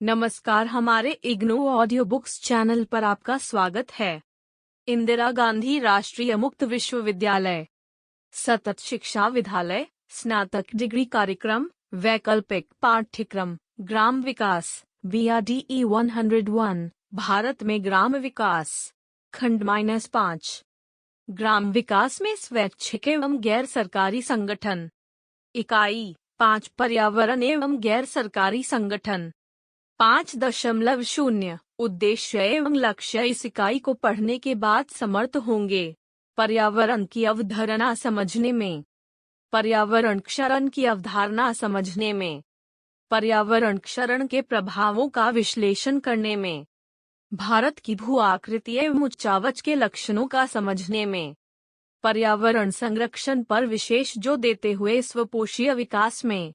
नमस्कार, हमारे IGNOU audio books channel पर आपका स्वागत है। इंदिरा गांधी राष्ट्रीय मुक्त विश्वविद्यालय सतत शिक्षा विद्यालय स्नातक डिग्री कार्यक्रम वैकल्पिक पाठ्यक्रम ग्राम विकास BRDE 101 भारत में ग्राम विकास खंड -5 ग्राम विकास में स्वैच्छिक एवं गैर सरकारी संगठन इकाई 5 पर्यावरण एवं गैर सरकारी संगठन 5.0 उद्देश्य एवं लक्ष्य इस इकाई को पढ़ने के बाद समर्थ होंगे। पर्यावरण की अवधारणा समझने में, पर्यावरण क्षरण की अवधारणा समझने में, पर्यावरण क्षरण के प्रभावों का विश्लेषण करने में, भारत की भू आकृति एवं उच्चावच के लक्षणों का समझने में, पर्यावरण संरक्षण पर विशेष जोर देते हुए स्वपोषीय विकास में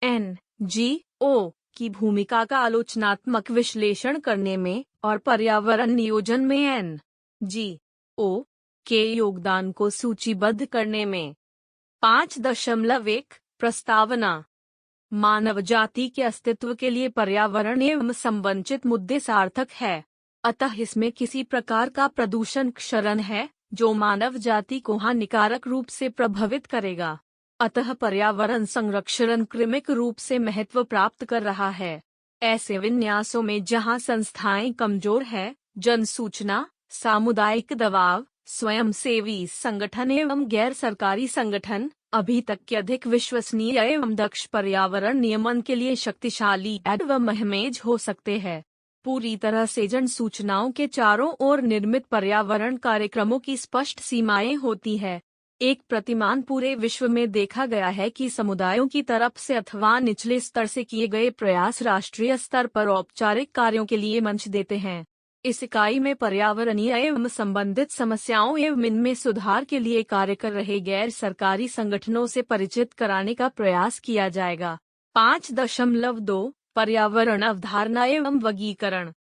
NGO की भूमिका का आलोचनात्मक विश्लेषण करने में और पर्यावरण नियोजन में NGO के योगदान को सूचीबद्ध करने में। 5.1 प्रस्तावना मानव जाति के अस्तित्व के लिए पर्यावरण एवं संबंधित मुद्दे सार्थक है, अतः इसमें किसी प्रकार का प्रदूषण क्षरण है जो मानव जाति को हानिकारक रूप से प्रभावित करेगा। अतः पर्यावरण संरक्षण क्रमिक रूप से महत्व प्राप्त कर रहा है। ऐसे विन्यासों में जहां संस्थाएं कमजोर है, जन सूचना, सामुदायिक दबाव, स्वयंसेवी संगठन एवं गैर सरकारी संगठन अभी तक के अधिक विश्वसनीय एवं दक्ष पर्यावरण नियमन के लिए शक्तिशाली एवं महमेज हो सकते हैं। पूरी तरह से जन सूचनाओं के चारों ओर निर्मित पर्यावरण कार्यक्रमों की स्पष्ट सीमाएं होती है। एक प्रतिमान पूरे विश्व में देखा गया है कि समुदायों की तरफ से अथवा निचले स्तर से किए गए प्रयास राष्ट्रीय स्तर पर औपचारिक कार्यों के लिए मंच देते हैं। इस इकाई में पर्यावरणीय एवं संबंधित समस्याओं एवं इनमें सुधार के लिए कार्य कर रहे गैर सरकारी संगठनों से परिचित कराने का प्रयास किया जाएगा। 5.2 पर्यावरण अवधारणा एवं वर्गीकरण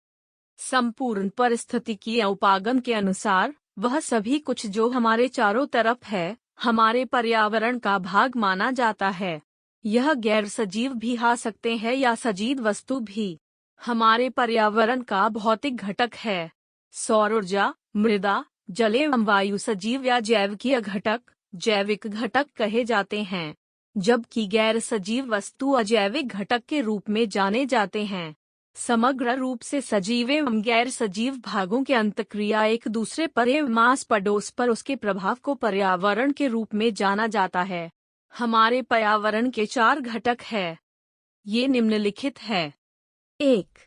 संपूर्ण पारिस्थितिकीय उपागम के अनुसार वह सभी कुछ जो हमारे चारों तरफ है, हमारे पर्यावरण का भाग माना जाता है। यह गैर सजीव भी हो सकते हैं या सजीव वस्तु भी हमारे पर्यावरण का भौतिक घटक है। सौर ऊर्जा, मृदा, जल एवं वायु सजीव या जैविकीय घटक, जैविक घटक कहे जाते हैं, जबकि गैर सजीव वस्तु अजैविक घटक के रूप में जाने जाते हैं। समग्र रूप से सजीव एवं गैर सजीव भागों के अंतःक्रिया एक दूसरे पर एवं आस पड़ोस पर उसके प्रभाव को पर्यावरण के रूप में जाना जाता है। हमारे पर्यावरण के 4 घटक हैं। ये निम्नलिखित है। 1.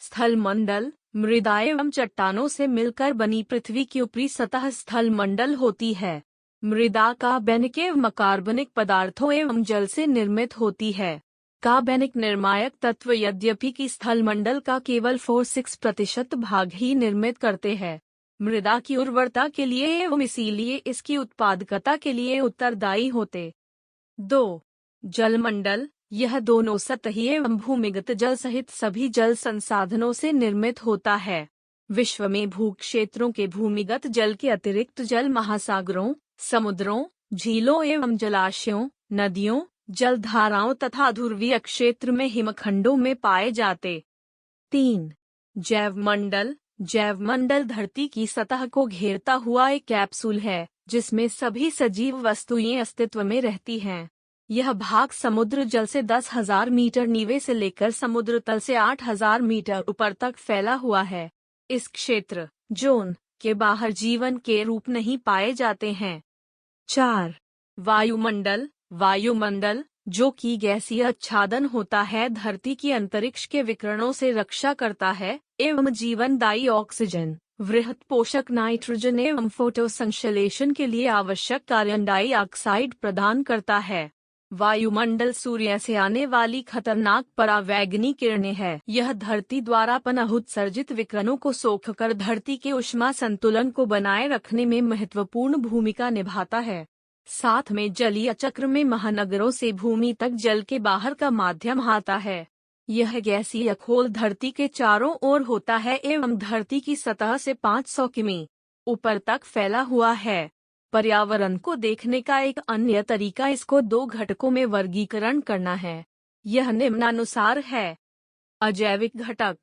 स्थल मंडल मृदा एवं चट्टानों से मिलकर बनी पृथ्वी की ऊपरी सतह स्थल मंडल होती है। मृदा कार्बनिक एवं अकार्बनिक पदार्थों एवं जल से निर्मित होती है। कार्बनिक निर्मायक तत्व यद्यपि कि स्थल मंडल का केवल 4-6% भाग ही निर्मित करते हैं, मृदा की उर्वरता के लिए एवं इसीलिए इसकी उत्पादकता के लिए उत्तरदायी होते। 2. जलमंडल यह दोनों सतही एवं भूमिगत जल सहित सभी जल संसाधनों से निर्मित होता है। विश्व में भू क्षेत्रों के भूमिगत जल के अतिरिक्त जल महासागरों, समुद्रों, झीलों एवं जलाशयों, नदियों, जलधाराओं तथा ध्रुवीय क्षेत्र में हिमखंडों में पाए जाते। 3. जैवमंडल जैवमंडल धरती की सतह को घेरता हुआ एक कैप्सूल है जिसमें सभी सजीव वस्तुएं अस्तित्व में रहती हैं। यह भाग समुद्र जल से 10,000 मीटर नीचे से लेकर समुद्र तल से 8,000 मीटर ऊपर तक फैला हुआ है। इस क्षेत्र जोन के बाहर जीवन के रूप नहीं पाए जाते हैं। 4. वायुमंडल वायुमंडल जो कि गैसीय आच्छादन होता है, धरती की अंतरिक्ष के विकिरणों से रक्षा करता है एवं जीवनदायी ऑक्सीजन, वृहत पोषक नाइट्रोजन एवं फोटोसंश्लेषण के लिए आवश्यक कार्बन डाइऑक्साइड प्रदान करता है। वायुमंडल सूर्य से आने वाली खतरनाक परावैगनी किरणें है। यह धरती द्वारा पुनः उत्सर्जित विकिरणों को सोखकर धरती के ऊष्मा संतुलन को बनाए रखने में महत्वपूर्ण भूमिका निभाता है। साथ में जलीय चक्र में महानगरों से भूमि तक जल के बाहर का माध्यम आता है। यह गैसीय खोल धरती के चारों ओर होता है एवं धरती की सतह से 500 किमी ऊपर तक फैला हुआ है। पर्यावरण को देखने का एक अन्य तरीका इसको 2 घटकों में वर्गीकरण करना है। यह निम्नानुसार है। अजैविक घटक,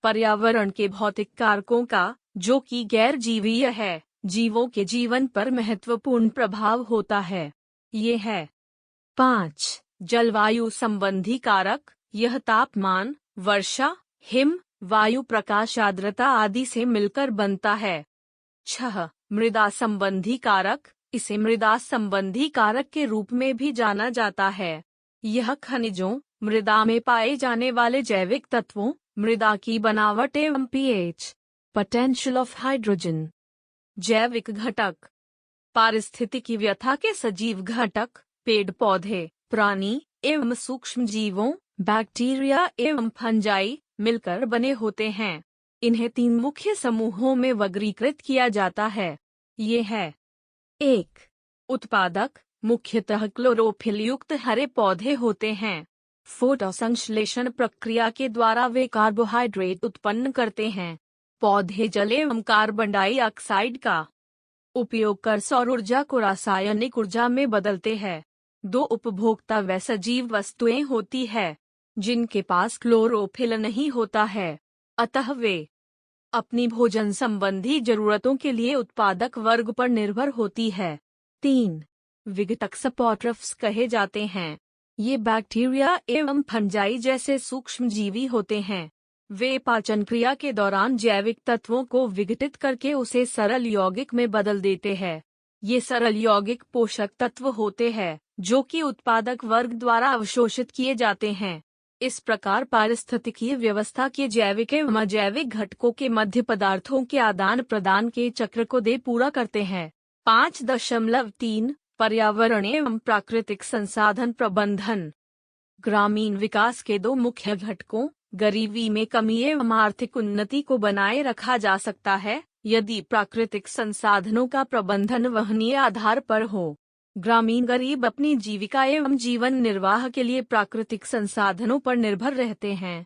पर्यावरण के भौतिक कारकों का, जो कि गैर जीवीय है, जीवों के जीवन पर महत्वपूर्ण प्रभाव होता है। ये है 5. जलवायु संबंधी कारक, यह तापमान, वर्षा, हिम, वायु प्रकाश आर्द्रता आदि से मिलकर बनता है। 6. मृदा संबंधी कारक, इसे मृदा संबंधी कारक के रूप में भी जाना जाता है। यह खनिजों, मृदा में पाए जाने वाले जैविक तत्वों, मृदा की बनावट एवं पीएच, पोटेंशियल ऑफ हाइड्रोजन। जैविक घटक, पारिस्थितिकी व्यवस्था के सजीव घटक, पेड़ पौधे, प्राणी एवं सूक्ष्म जीवों, बैक्टीरिया एवं फंजाई मिलकर बने होते हैं। इन्हें 3 मुख्य समूहों में वर्गीकृत किया जाता है। ये है 1. उत्पादक, मुख्यतः क्लोरोफिल युक्त हरे पौधे होते हैं। फोटोसंश्लेषण प्रक्रिया के द्वारा वे कार्बोहाइड्रेट उत्पन्न करते हैं। पौधे जल एवं कार्बन डाइऑक्साइड का उपयोग कर सौर ऊर्जा को रासायनिक ऊर्जा में बदलते हैं। 2 उपभोक्ता व सजीव वस्तुएं होती है, जिनके पास क्लोरोफिल नहीं होता है, अतः वे अपनी भोजन संबंधी जरूरतों के लिए उत्पादक वर्ग पर निर्भर होती है। 3. विघटक सपोट्रफ्स कहे जाते हैं। ये बैक्टीरिया एवं फंजाई जैसे सूक्ष्म जीवी होते हैं। वे पाचन क्रिया के दौरान जैविक तत्वों को विघटित करके उसे सरल यौगिक में बदल देते हैं। ये सरल यौगिक पोषक तत्व होते हैं, जो कि उत्पादक वर्ग द्वारा अवशोषित किए जाते हैं। इस प्रकार पारिस्थितिकीय व्यवस्था के जैविक एवं अजैविक घटकों के मध्य पदार्थों के आदान प्रदान के चक्र को पूरा करते हैं। 5.3 पर्यावरण एवं प्राकृतिक संसाधन प्रबंधन। ग्रामीण विकास के 2 मुख्य घटकों, गरीबी में कमी एवं आर्थिक उन्नति को बनाए रखा जा सकता है, यदि प्राकृतिक संसाधनों का प्रबंधन वहनीय आधार पर हो। ग्रामीण गरीब अपनी जीविका एवं जीवन निर्वाह के लिए प्राकृतिक संसाधनों पर निर्भर रहते हैं।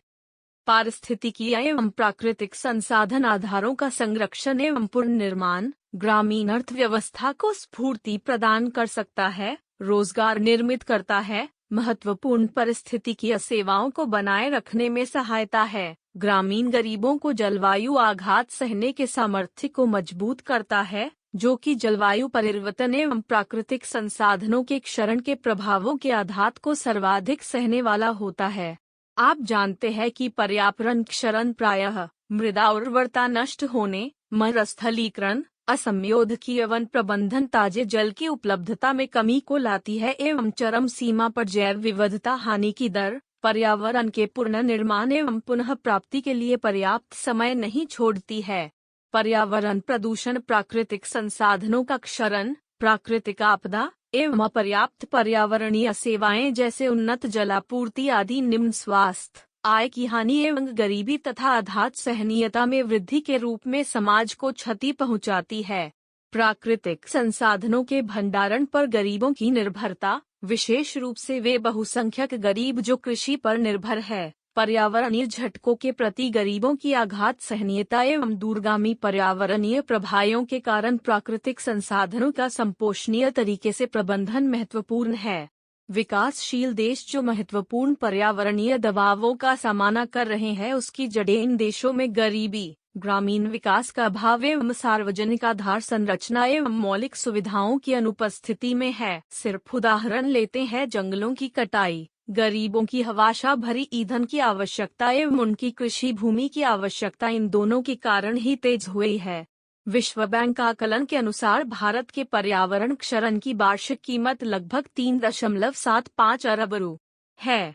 पारिस्थितिकीय एवं प्राकृतिक संसाधन आधारों का संरक्षण एवं पुनर्निर्माण ग्रामीण अर्थव्यवस्था को स्फूर्ति प्रदान कर सकता है, रोजगार निर्मित करता है, महत्वपूर्ण पारिस्थितिकीय सेवाओं को बनाए रखने में सहायता है, ग्रामीण गरीबों को जलवायु आघात सहने के सामर्थ्य को मजबूत करता है, जो कि जलवायु परिवर्तन एवं प्राकृतिक संसाधनों के क्षरण के प्रभावों के आघात को सर्वाधिक सहने वाला होता है। आप जानते हैं कि पर्यावरण क्षरण प्रायः मृदा उर्वरता नष्ट होने, मरुस्थलीकरण, असमयोजित वन प्रबंधन, ताजे जल की उपलब्धता में कमी को लाती है एवं चरम सीमा पर जैव विविधता हानि की दर, पर्यावरण के पुनर्निर्माण एवं पुनः प्राप्ति के लिए पर्याप्त समय नहीं छोड़ती है। पर्यावरण प्रदूषण प्राकृतिक संसाधनों का क्षरण, प्राकृतिक आपदा एवं अपर्याप्त पर्यावरणीय सेवाएं जैसे उन्नत जलापूर्ति आदि निम्न स्वास्थ्य, आय की हानि एवं गरीबी तथा आघात सहनीयता में वृद्धि के रूप में समाज को क्षति पहुंचाती है। प्राकृतिक संसाधनों के भंडारण पर गरीबों की निर्भरता, विशेष रूप से वे बहुसंख्यक गरीब जो कृषि पर निर्भर है, पर्यावरणीय झटकों के प्रति गरीबों की आघात सहनीयता एवं दूरगामी पर्यावरणीय प्रभावों के कारण प्राकृतिक संसाधनों का संपोषणीय तरीके से प्रबंधन महत्वपूर्ण है। विकासशील देश जो महत्वपूर्ण पर्यावरणीय दबावों का सामना कर रहे हैं, उसकी जड़ें इन देशों में गरीबी, ग्रामीण विकास का अभाव एवं सार्वजनिक आधार संरचना एवं मौलिक सुविधाओं की अनुपस्थिति में है। सिर्फ उदाहरण लेते हैं जंगलों की कटाई, गरीबों की हवाशा भरी ईंधन की आवश्यकता एवं उनकी कृषि भूमि की आवश्यकता, इन दोनों के कारण ही तेज हुई है। विश्व बैंक आकलन के अनुसार भारत के पर्यावरण क्षरण की वार्षिक कीमत लगभग 3.75 अरब रु है,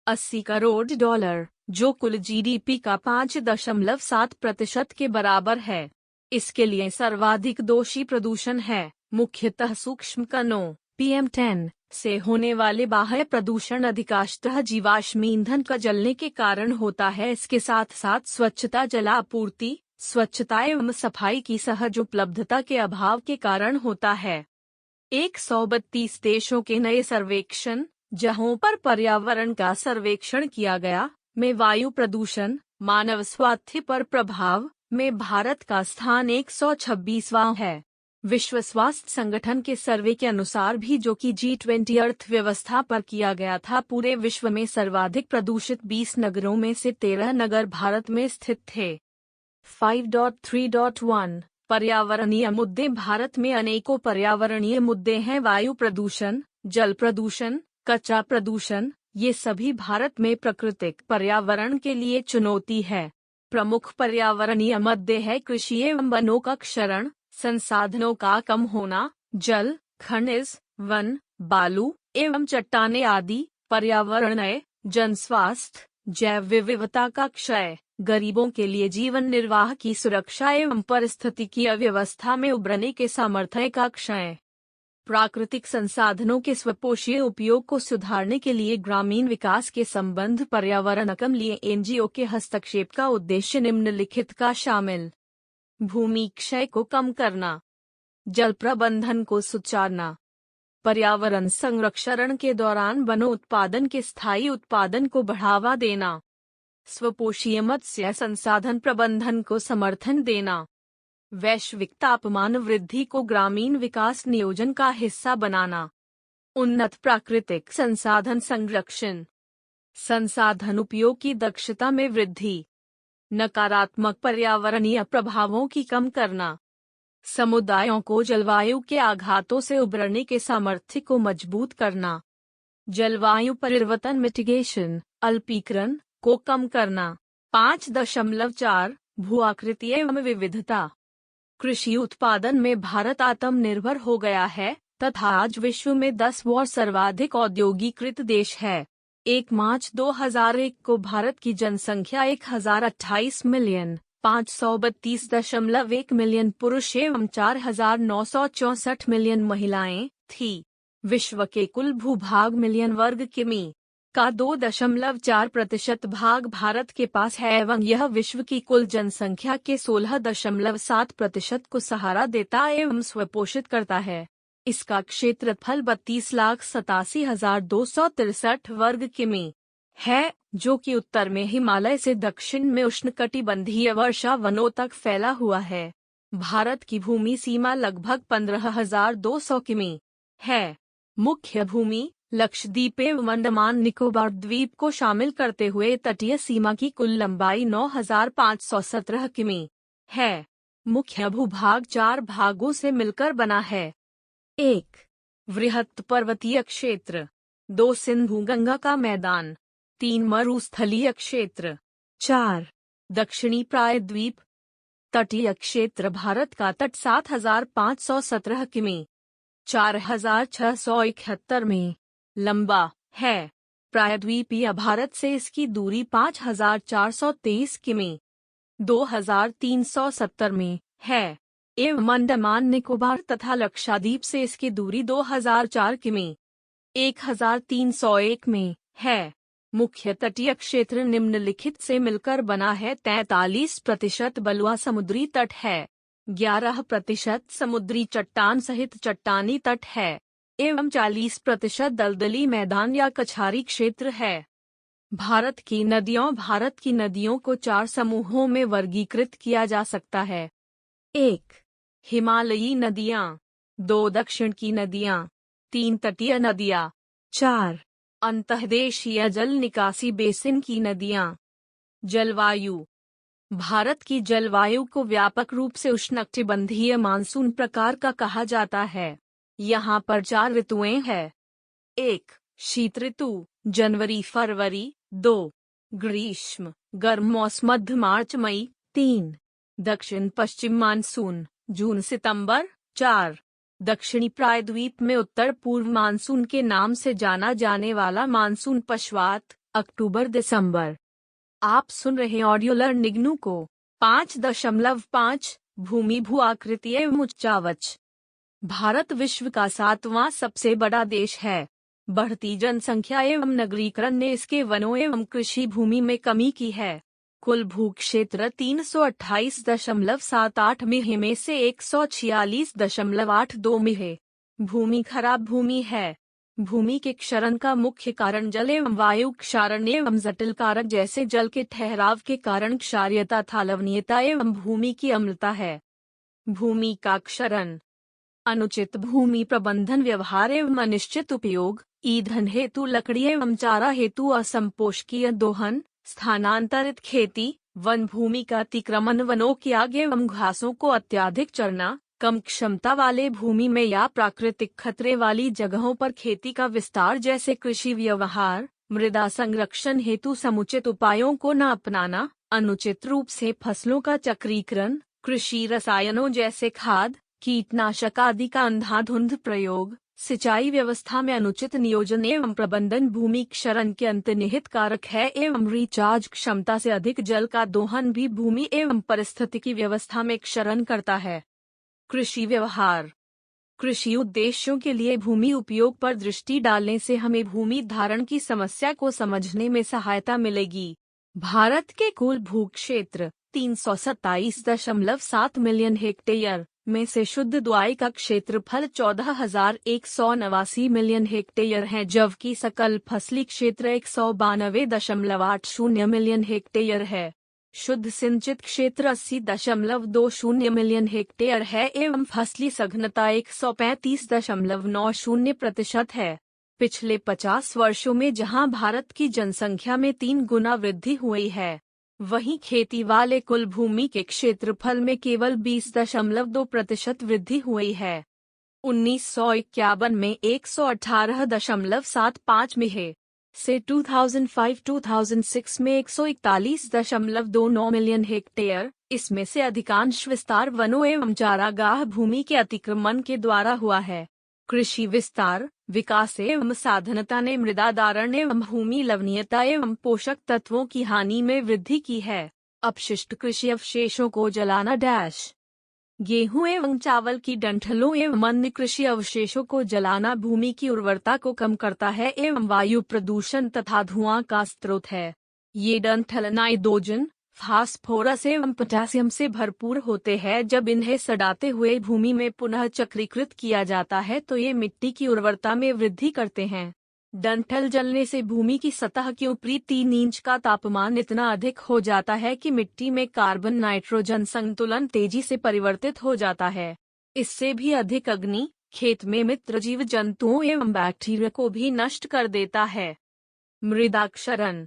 80 करोड़ डॉलर, जो कुल जीडीपी का 5.7% के बराबर है। इसके लिए सर्वाधिक दोषी प्रदूषण है, मुख्यतः सूक्ष्म कणों PM10 से होने वाले बाह्य प्रदूषण अधिकांशतः जीवाश्म ईंधन का जलने के कारण होता है। इसके साथ साथ स्वच्छता, जलापूर्ति, स्वच्छता एवं सफाई की सहज उपलब्धता के अभाव के कारण होता है। 132 देशों के नए सर्वेक्षण, जहां पर पर्यावरण का सर्वेक्षण किया गया, में वायु प्रदूषण, मानव स्वास्थ्य पर प्रभाव में भारत का स्थान 126वां है। विश्व स्वास्थ्य संगठन के सर्वे के अनुसार भी, जो कि G20 अर्थव्यवस्था पर किया गया था, पूरे विश्व में सर्वाधिक प्रदूषित 20 नगरों में से 13 नगर भारत में स्थित थे। 5.3.1 पर्यावरणीय मुद्दे। भारत में अनेकों पर्यावरणीय मुद्दे हैं। वायु प्रदूषण, जल प्रदूषण, कचरा प्रदूषण, ये सभी भारत में प्राकृतिक पर्यावरण के लिए चुनौती है। प्रमुख पर्यावरणीय मुद्दे हैं कृषि एवं वनों का क्षरण, संसाधनों का कम होना, जल, खनिज, वन, बालू एवं चट्टानें आदि, पर्यावरणीय, जन स्वास्थ्य, जैव विविधता का क्षय, गरीबों के लिए जीवन निर्वाह की सुरक्षा एवं पारिस्थितिकीय व्यवस्था में उभरने के सामर्थ्य का क्षय। प्राकृतिक संसाधनों के स्वपोषीय उपयोग को सुधारने के लिए ग्रामीण विकास के संबंध पर्यावरण के लिए एनजीओ के हस्तक्षेप का उद्देश्य निम्नलिखित का शामिल: भूमि क्षय को कम करना, जल प्रबंधन को सुचारना, पर्यावरण संरक्षण के दौरान वनोत्पादन के स्थायी उत्पादन को बढ़ावा देना, स्वपोषीय मत्स्य संसाधन प्रबंधन को समर्थन देना, वैश्विक तापमान वृद्धि को ग्रामीण विकास नियोजन का हिस्सा बनाना, उन्नत प्राकृतिक संसाधन संरक्षण, संसाधन उपयोग की दक्षता में वृद्धि, नकारात्मक पर्यावरणीय प्रभावों की कम करना, समुदायों को जलवायु के आघातों से उबरने के सामर्थ्य को मजबूत करना, जलवायु परिवर्तन मिटिगेशन अल्पीकरण को कम करना। 5.4 भू आकृति एवं विविधता। कृषि उत्पादन में भारत आत्मनिर्भर हो गया है तथा आज विश्व में 10वां सर्वाधिक औद्योगिकृत देश है। 1 मार्च 2001 को भारत की जनसंख्या 1028 मिलियन, 532.1 मिलियन पुरुष एवं 4964 मिलियन महिलाएं थी। विश्व के कुल भूभाग मिलियन वर्ग किमी का 2.4% भाग भारत के पास है एवं यह विश्व की कुल जनसंख्या के 16.7% को सहारा देता एवं स्वपोषित करता है। इसका क्षेत्रफल 32,87,263 वर्ग किमी है, जो कि उत्तर में हिमालय से दक्षिण में उष्णकटिबंधीय वर्षा वनों तक फैला हुआ है। भारत की भूमि सीमा लगभग 15,200 किमी है। मुख्य भूमि लक्षद्वीप एवं अंडमान निकोबार द्वीप को शामिल करते हुए तटीय सीमा की कुल लंबाई 9,517 किमी है। मुख्य भूभाग 4 भागों से मिलकर बना है। 1. वृहत पर्वतीय क्षेत्र, 2. सिंधु गंगा का मैदान, 3. मरुस्थलीय क्षेत्र, 4. दक्षिणी प्रायद्वीप। तटीय क्षेत्र भारत का तट 7,517 किमी 4,671 में लंबा है। प्रायद्वीपीय भारत से इसकी दूरी 5,423 किमी 2,370 में है एवं अंडमान निकोबार तथा लक्षद्वीप से इसकी दूरी 2,004 किमी 1,301 में है। मुख्य तटीय क्षेत्र निम्नलिखित से मिलकर बना है। 43% बलुआ समुद्री तट है, 11% समुद्री चट्टान सहित चट्टानी तट है एवं 40% दलदली मैदान या कछारी क्षेत्र है। भारत की नदियों को 4 समूहों में वर्गीकृत किया जा सकता है। 1. हिमालयी नदियाँ, 2. दक्षिण की नदियाँ, 3. तटीय नदियाँ, 4. अंतर्देशीय जल निकासी बेसिन की नदियाँ। जलवायु। भारत की जलवायु को व्यापक रूप से उष्णकटिबंधीय मानसून प्रकार का कहा जाता है। यहाँ पर 4 ऋतुएं हैं। 1. शीत ऋतु जनवरी फरवरी, 2. ग्रीष्म गर्म मौसम मध्य मार्च मई, 3. दक्षिण पश्चिम मानसून जून सितंबर, 4. दक्षिणी प्रायद्वीप में उत्तर पूर्व मानसून के नाम से जाना जाने वाला मानसून पश्चात अक्टूबर दिसंबर। आप सुन रहे ऑडियो लर्निंग को। 5.5 भूमि भू आकृति एवं उच्चावच। भारत विश्व का 7वां सबसे बड़ा देश है। बढ़ती जनसंख्या एवं नगरीकरण ने इसके वनों एवं कृषि भूमि में कमी की है। कुल भू क्षेत्र 328.78 मीह में से 146.82 मीह भूमि खराब भूमि है। भूमि के क्षरण का मुख्य कारण जल एवं वायु क्षारण एवं जटिल कारक जैसे जल के ठहराव के कारण क्षारीयता था लवणीयता एवं भूमि की अम्लता है। भूमि का क्षरण अनुचित भूमि प्रबंधन व्यवहार एवं अनिश्चित उपयोग, ईंधन हेतु लकड़ी एवं चारा हेतु असंपोषकीय दोहन, स्थानांतरित खेती, वन भूमि का अतिक्रमण, वनों की आग एवं घासों को अत्यधिक चरना, कम क्षमता वाले भूमि में या प्राकृतिक खतरे वाली जगहों पर खेती का विस्तार जैसे कृषि व्यवहार, मृदा संरक्षण हेतु समुचित उपायों को न अपनाना, अनुचित रूप से फसलों का चक्रीकरण, कृषि रसायनों जैसे खाद, कीटनाशक आदि का अंधाधुंध प्रयोग, सिंचाई व्यवस्था में अनुचित नियोजन एवं प्रबंधन भूमि क्षरण के अंतर्निहित कारक है एवं रिचार्ज क्षमता से अधिक जल का दोहन भी भूमि एवं पारिस्थितिकी व्यवस्था में क्षरण करता है। कृषि व्यवहार। कृषि उद्देश्यों के लिए भूमि उपयोग पर दृष्टि डालने से हमें भूमि धारण की समस्या को समझने में सहायता मिलेगी। भारत के कुल भूक्षेत्र 327.7 मिलियन हेक्टेयर में से शुद्ध दुआई का क्षेत्रफल 14,189 मिलियन हेक्टेयर है, जबकि सकल फसली क्षेत्र 192.80 मिलियन हेक्टेयर है। शुद्ध सिंचित क्षेत्र 80.20 मिलियन हेक्टेयर है एवं फसली सघनता 135.90% है। पिछले 50 वर्षों में जहां भारत की जनसंख्या में 3 गुना वृद्धि हुई है, वहीं खेती वाले कुल भूमि के क्षेत्रफल में केवल 20.2% वृद्धि हुई है। 1951 में 118.75 में से 2005-2006 में 141.29 मिलियन हेक्टेयर, इसमें से अधिकांश विस्तार वनों एवं चारागाह भूमि के अतिक्रमण के द्वारा हुआ है। कृषि विस्तार, विकास एवं साधनता ने मृदा धारण एवं भूमि लवणीयता एवं पोषक तत्वों की हानि में वृद्धि की है। अपशिष्ट कृषि अवशेषों को जलाना गेहूं एवं चावल की डंठलों एवं अन्य कृषि अवशेषों को जलाना भूमि की उर्वरता को कम करता है एवं वायु प्रदूषण तथा धुआं का स्रोत है। ये डंठल नाइट्रोजन, फास्फोरस एवं पोटेशियम से भरपूर होते हैं। जब इन्हें सड़ाते हुए भूमि में पुनः चक्रीकृत किया जाता है तो ये मिट्टी की उर्वरता में वृद्धि करते हैं। डंठल जलने से भूमि की सतह के ऊपरी 3 इंच का तापमान इतना अधिक हो जाता है कि मिट्टी में कार्बन नाइट्रोजन संतुलन तेजी से परिवर्तित हो जाता है। इससे भी अधिक अग्नि खेत में मित्र जीव जंतुओं एवं बैक्टीरिया को भी नष्ट कर देता है। मृदा क्षरण।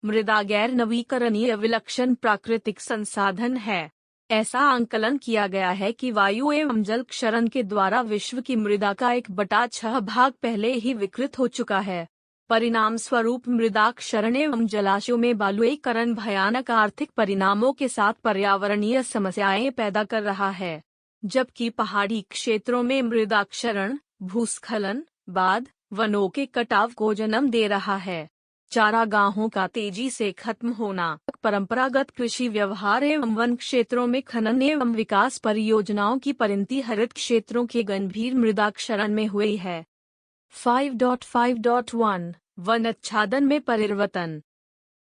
मृदा गैर नवीकरणीय विलक्षण प्राकृतिक संसाधन है। ऐसा आंकलन किया गया है कि वायु एवं जल क्षरण के द्वारा विश्व की मृदा का 1/6 भाग पहले ही विकृत हो चुका है। परिणाम स्वरूप मृदा क्षरण एवं जलाशयों में बालुईकरण भयानक आर्थिक परिणामों के साथ पर्यावरणीय समस्याएं पैदा कर रहा है, जबकि पहाड़ी क्षेत्रों में मृदा क्षरण भूस्खलन बाद वनों के कटाव को जन्म दे रहा है। चारागाहों का तेजी से खत्म होना। परंपरागत कृषि व्यवहार एवं वन क्षेत्रों में खनन एवं विकास परियोजनाओं की परिणति हरित क्षेत्रों के गंभीर मृदा क्षरण में हुई है। 5.5.1 वन आच्छादन में परिवर्तन।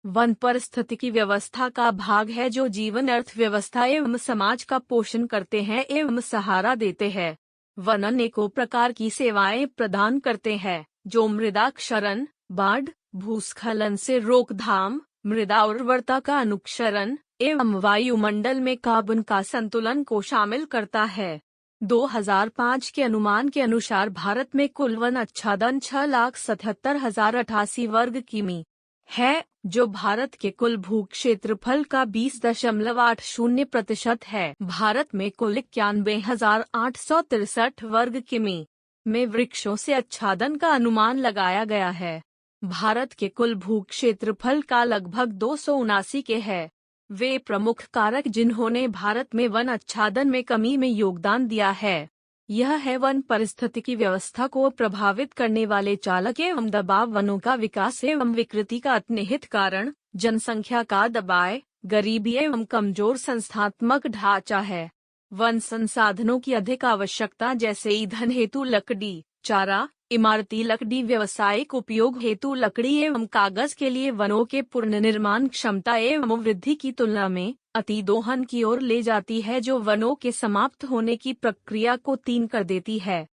वन पारिस्थितिकी व्यवस्था का भाग है जो जीवन अर्थव्यवस्था एवं समाज का पोषण करते हैं एवं सहारा देते हैं। वन अनेकों प्रकार की सेवाएं प्रदान करते हैं जो मृदा क्षरण, बाढ़, भूस्खलन से रोकथाम, मृदा उर्वरता का अनुक्षरण एवं वायुमंडल में कार्बन का संतुलन को शामिल करता है। 2005 के अनुमान के अनुसार भारत में कुल वन आच्छादन 6,77,088 वर्ग किमी है, जो भारत के कुल भूक्षेत्रफल का 20.80% है। भारत में कुल 91,863 वर्ग किमी में वृक्षों से आच्छादन का अनुमान लगाया गया है। भारत के कुल भूक्षेत्रफल का लगभग 279 के है। वे प्रमुख कारक जिन्होंने भारत में वन आच्छादन में कमी में योगदान दिया है, यह है वन पारिस्थितिकी व्यवस्था को प्रभावित करने वाले चालक एवं दबाव, वनों का विकास एवं विकृति का अंतर्निहित कारण, जनसंख्या का दबाव, गरीबी एवं कमजोर संस्थात्मक ढांचा है। वन संसाधनों की अधिक आवश्यकता जैसे ईंधन हेतु लकड़ी, चारा, इमारती लकड़ी, व्यावसायिक उपयोग हेतु लकड़ी एवं कागज के लिए वनों के पुनर्निर्माण क्षमता एवं वृद्धि की तुलना में अतिदोहन की ओर ले जाती है, जो वनों के समाप्त होने की प्रक्रिया को तीव्र कर देती है।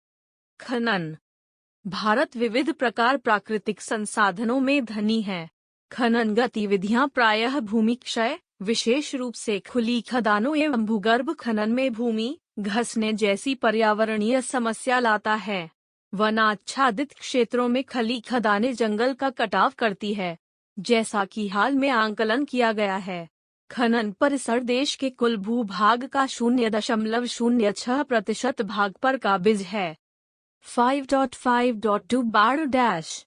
खनन। भारत विविध प्रकार प्राकृतिक संसाधनों में धनी है। खनन गतिविधियां प्रायः भूमि क्षय, विशेष रूप से खुली खदानों एवं भूगर्भ खनन में भूमि घसने जैसी पर्यावरणीय समस्या लाता है। वनाच्छादित क्षेत्रों में खली खदानें जंगल का कटाव करती है। जैसा कि हाल में आंकलन किया गया है, खनन परिसर देश के कुल भूभाग का 0.06% भाग पर काबिज है। 5.5.2 बाढ़ डैश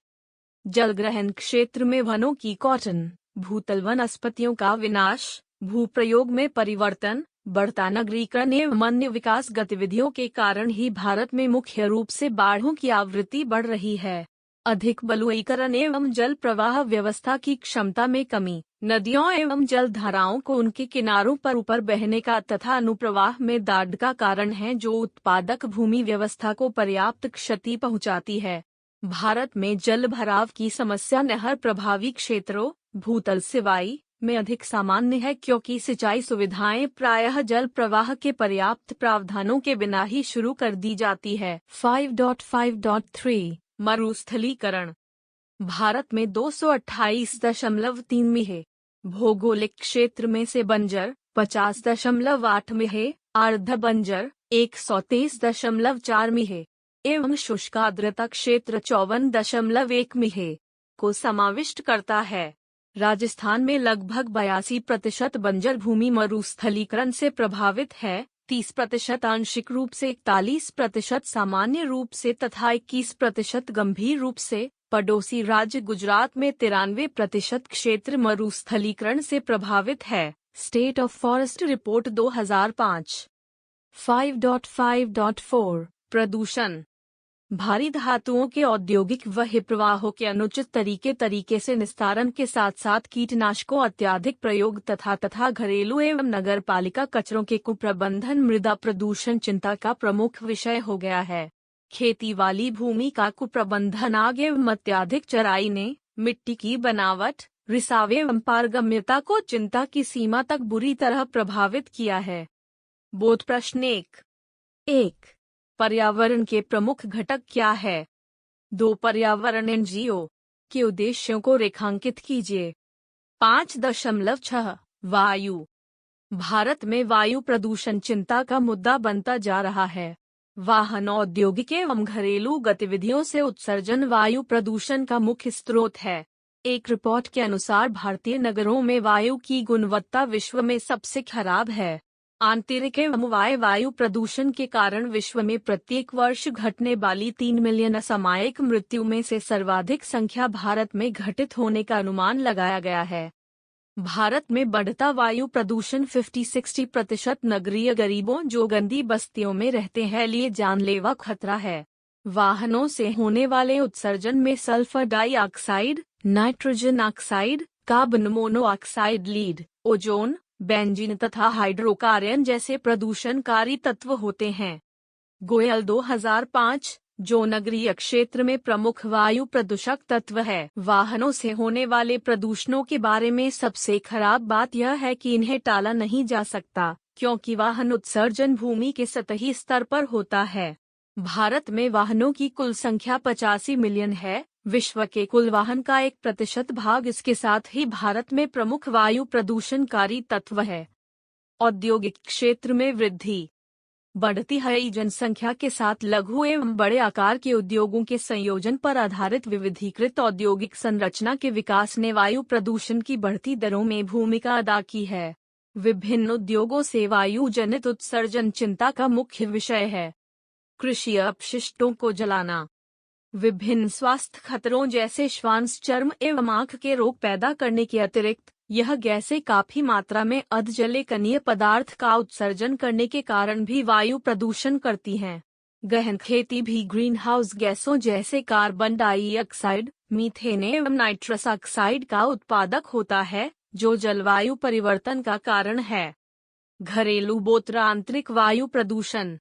जलग्रहण क्षेत्र में वनों की कॉटन, भूतल वनस्पतियों का विनाश, भूप्रयोग में परिवर्तन, बढ़ता नगरीकरण एवं अन्य विकास गतिविधियों के कारण ही भारत में मुख्य रूप से बाढ़ों की आवृत्ति बढ़ रही है। अधिक बलुईकरण एवं जल प्रवाह व्यवस्था की क्षमता में कमी, नदियों एवं जलधाराओं को उनके किनारों पर ऊपर बहने का तथा अनुप्रवाह में दाढ़ का कारण है, जो उत्पादक भूमि व्यवस्था को पर्याप्त क्षति पहुंचाती है। भारत में जल भराव की समस्या नहर प्रभावी क्षेत्रों, भूतल सिवाई में अधिक सामान्य है, क्योंकि सिंचाई सुविधाएं प्रायः जल प्रवाह के पर्याप्त प्रावधानों के बिना ही शुरू कर दी जाती है। 5.5.3 मरुस्थलीकरण भारत में 228.3 मीहे भौगोलिक क्षेत्र में से बंजर 50.8 मीहे, अर्ध बंजर 123.4 मीहे एवं शुष्क आर्द्रता क्षेत्र 54.1 मीहे को समाविष्ट करता है। राजस्थान में लगभग 82% बंजर भूमि मरुस्थलीकरण से प्रभावित है, 30% आंशिक रूप से, 41% सामान्य रूप से तथा 21% गंभीर रूप से। पड़ोसी राज्य गुजरात में 93% क्षेत्र मरुस्थलीकरण से प्रभावित है। State of forest report 2005। 5.5.4 प्रदूषण भारी धातुओं के औद्योगिक बहिर्प्रवाहों के अनुचित तरीके से निस्तारण के साथ साथ कीटनाशकों अत्यधिक प्रयोग तथा घरेलू एवं नगर पालिका कचरों के कुप्रबंधन मृदा प्रदूषण चिंता का प्रमुख विषय हो गया है। खेती वाली भूमि का कुप्रबंधन आग एवं अत्यधिक चराई ने मिट्टी की बनावट, रिसाव एवं पारगम्यता को चिंता की सीमा तक बुरी तरह प्रभावित किया है। बोध प्रश्न 1 पर्यावरण के प्रमुख घटक क्या है? 2 पर्यावरण एनजीओ के उद्देश्यों को रेखांकित कीजिए। 5.6 वायु भारत में वायु प्रदूषण चिंता का मुद्दा बनता जा रहा है। वाहन, औद्योगिक एवं घरेलू गतिविधियों से उत्सर्जन वायु प्रदूषण का मुख्य स्रोत है। एक रिपोर्ट के अनुसार भारतीय नगरों में वायु की गुणवत्ता विश्व में सबसे खराब है। आंतरिक एवं वायु प्रदूषण के कारण विश्व में प्रत्येक वर्ष घटने वाली 3 मिलियन असामयिक मृत्यु में से सर्वाधिक संख्या भारत में घटित होने का अनुमान लगाया गया है। भारत में बढ़ता वायु प्रदूषण 50-60% नगरीय गरीबों जो गंदी बस्तियों में रहते हैं लिए जानलेवा खतरा है। वाहनों से होने वाले उत्सर्जन में sulphur dioxide, nitrogen oxide, carbon monoxide, lead, ozone, benzene तथा हाइड्रोकार्बन जैसे प्रदूषणकारी तत्व होते हैं। गोयल 2005 जो नगरीय क्षेत्र में प्रमुख वायु प्रदूषक तत्व है। वाहनों से होने वाले प्रदूषणों के बारे में सबसे खराब बात यह है कि इन्हें टाला नहीं जा सकता, क्योंकि वाहन उत्सर्जन भूमि के सतही स्तर पर होता है। भारत में वाहनों की कुल संख्या 85 मिलियन है। विश्व के कुल वाहन का 1% भाग इसके साथ ही भारत में प्रमुख वायु प्रदूषणकारी तत्व है। औद्योगिक क्षेत्र में वृद्धि बढ़ती हुई जनसंख्या के साथ लघु एवं बड़े आकार के उद्योगों के संयोजन पर आधारित विविधीकृत औद्योगिक संरचना के विकास ने वायु प्रदूषण की बढ़ती दरों में भूमिका अदा की है। विभिन्न उद्योगों से वायु जनित उत्सर्जन चिंता का मुख्य विषय है। कृषि अपशिष्टों को जलाना विभिन्न स्वास्थ्य खतरों जैसे श्वास, चर्म एवं आँख के रोग पैदा करने के अतिरिक्त यह गैसें काफी मात्रा में अर्धजलीय पदार्थ का उत्सर्जन करने के कारण भी वायु प्रदूषण करती हैं। गहन खेती भी ग्रीन हाउस गैसों जैसे कार्बन डाइऑक्साइड, मीथेन एवं नाइट्रस ऑक्साइड का उत्पादक होता है, जो जलवायु परिवर्तन का कारण है। घरेलू बोत्र आंतरिक वायु प्रदूषण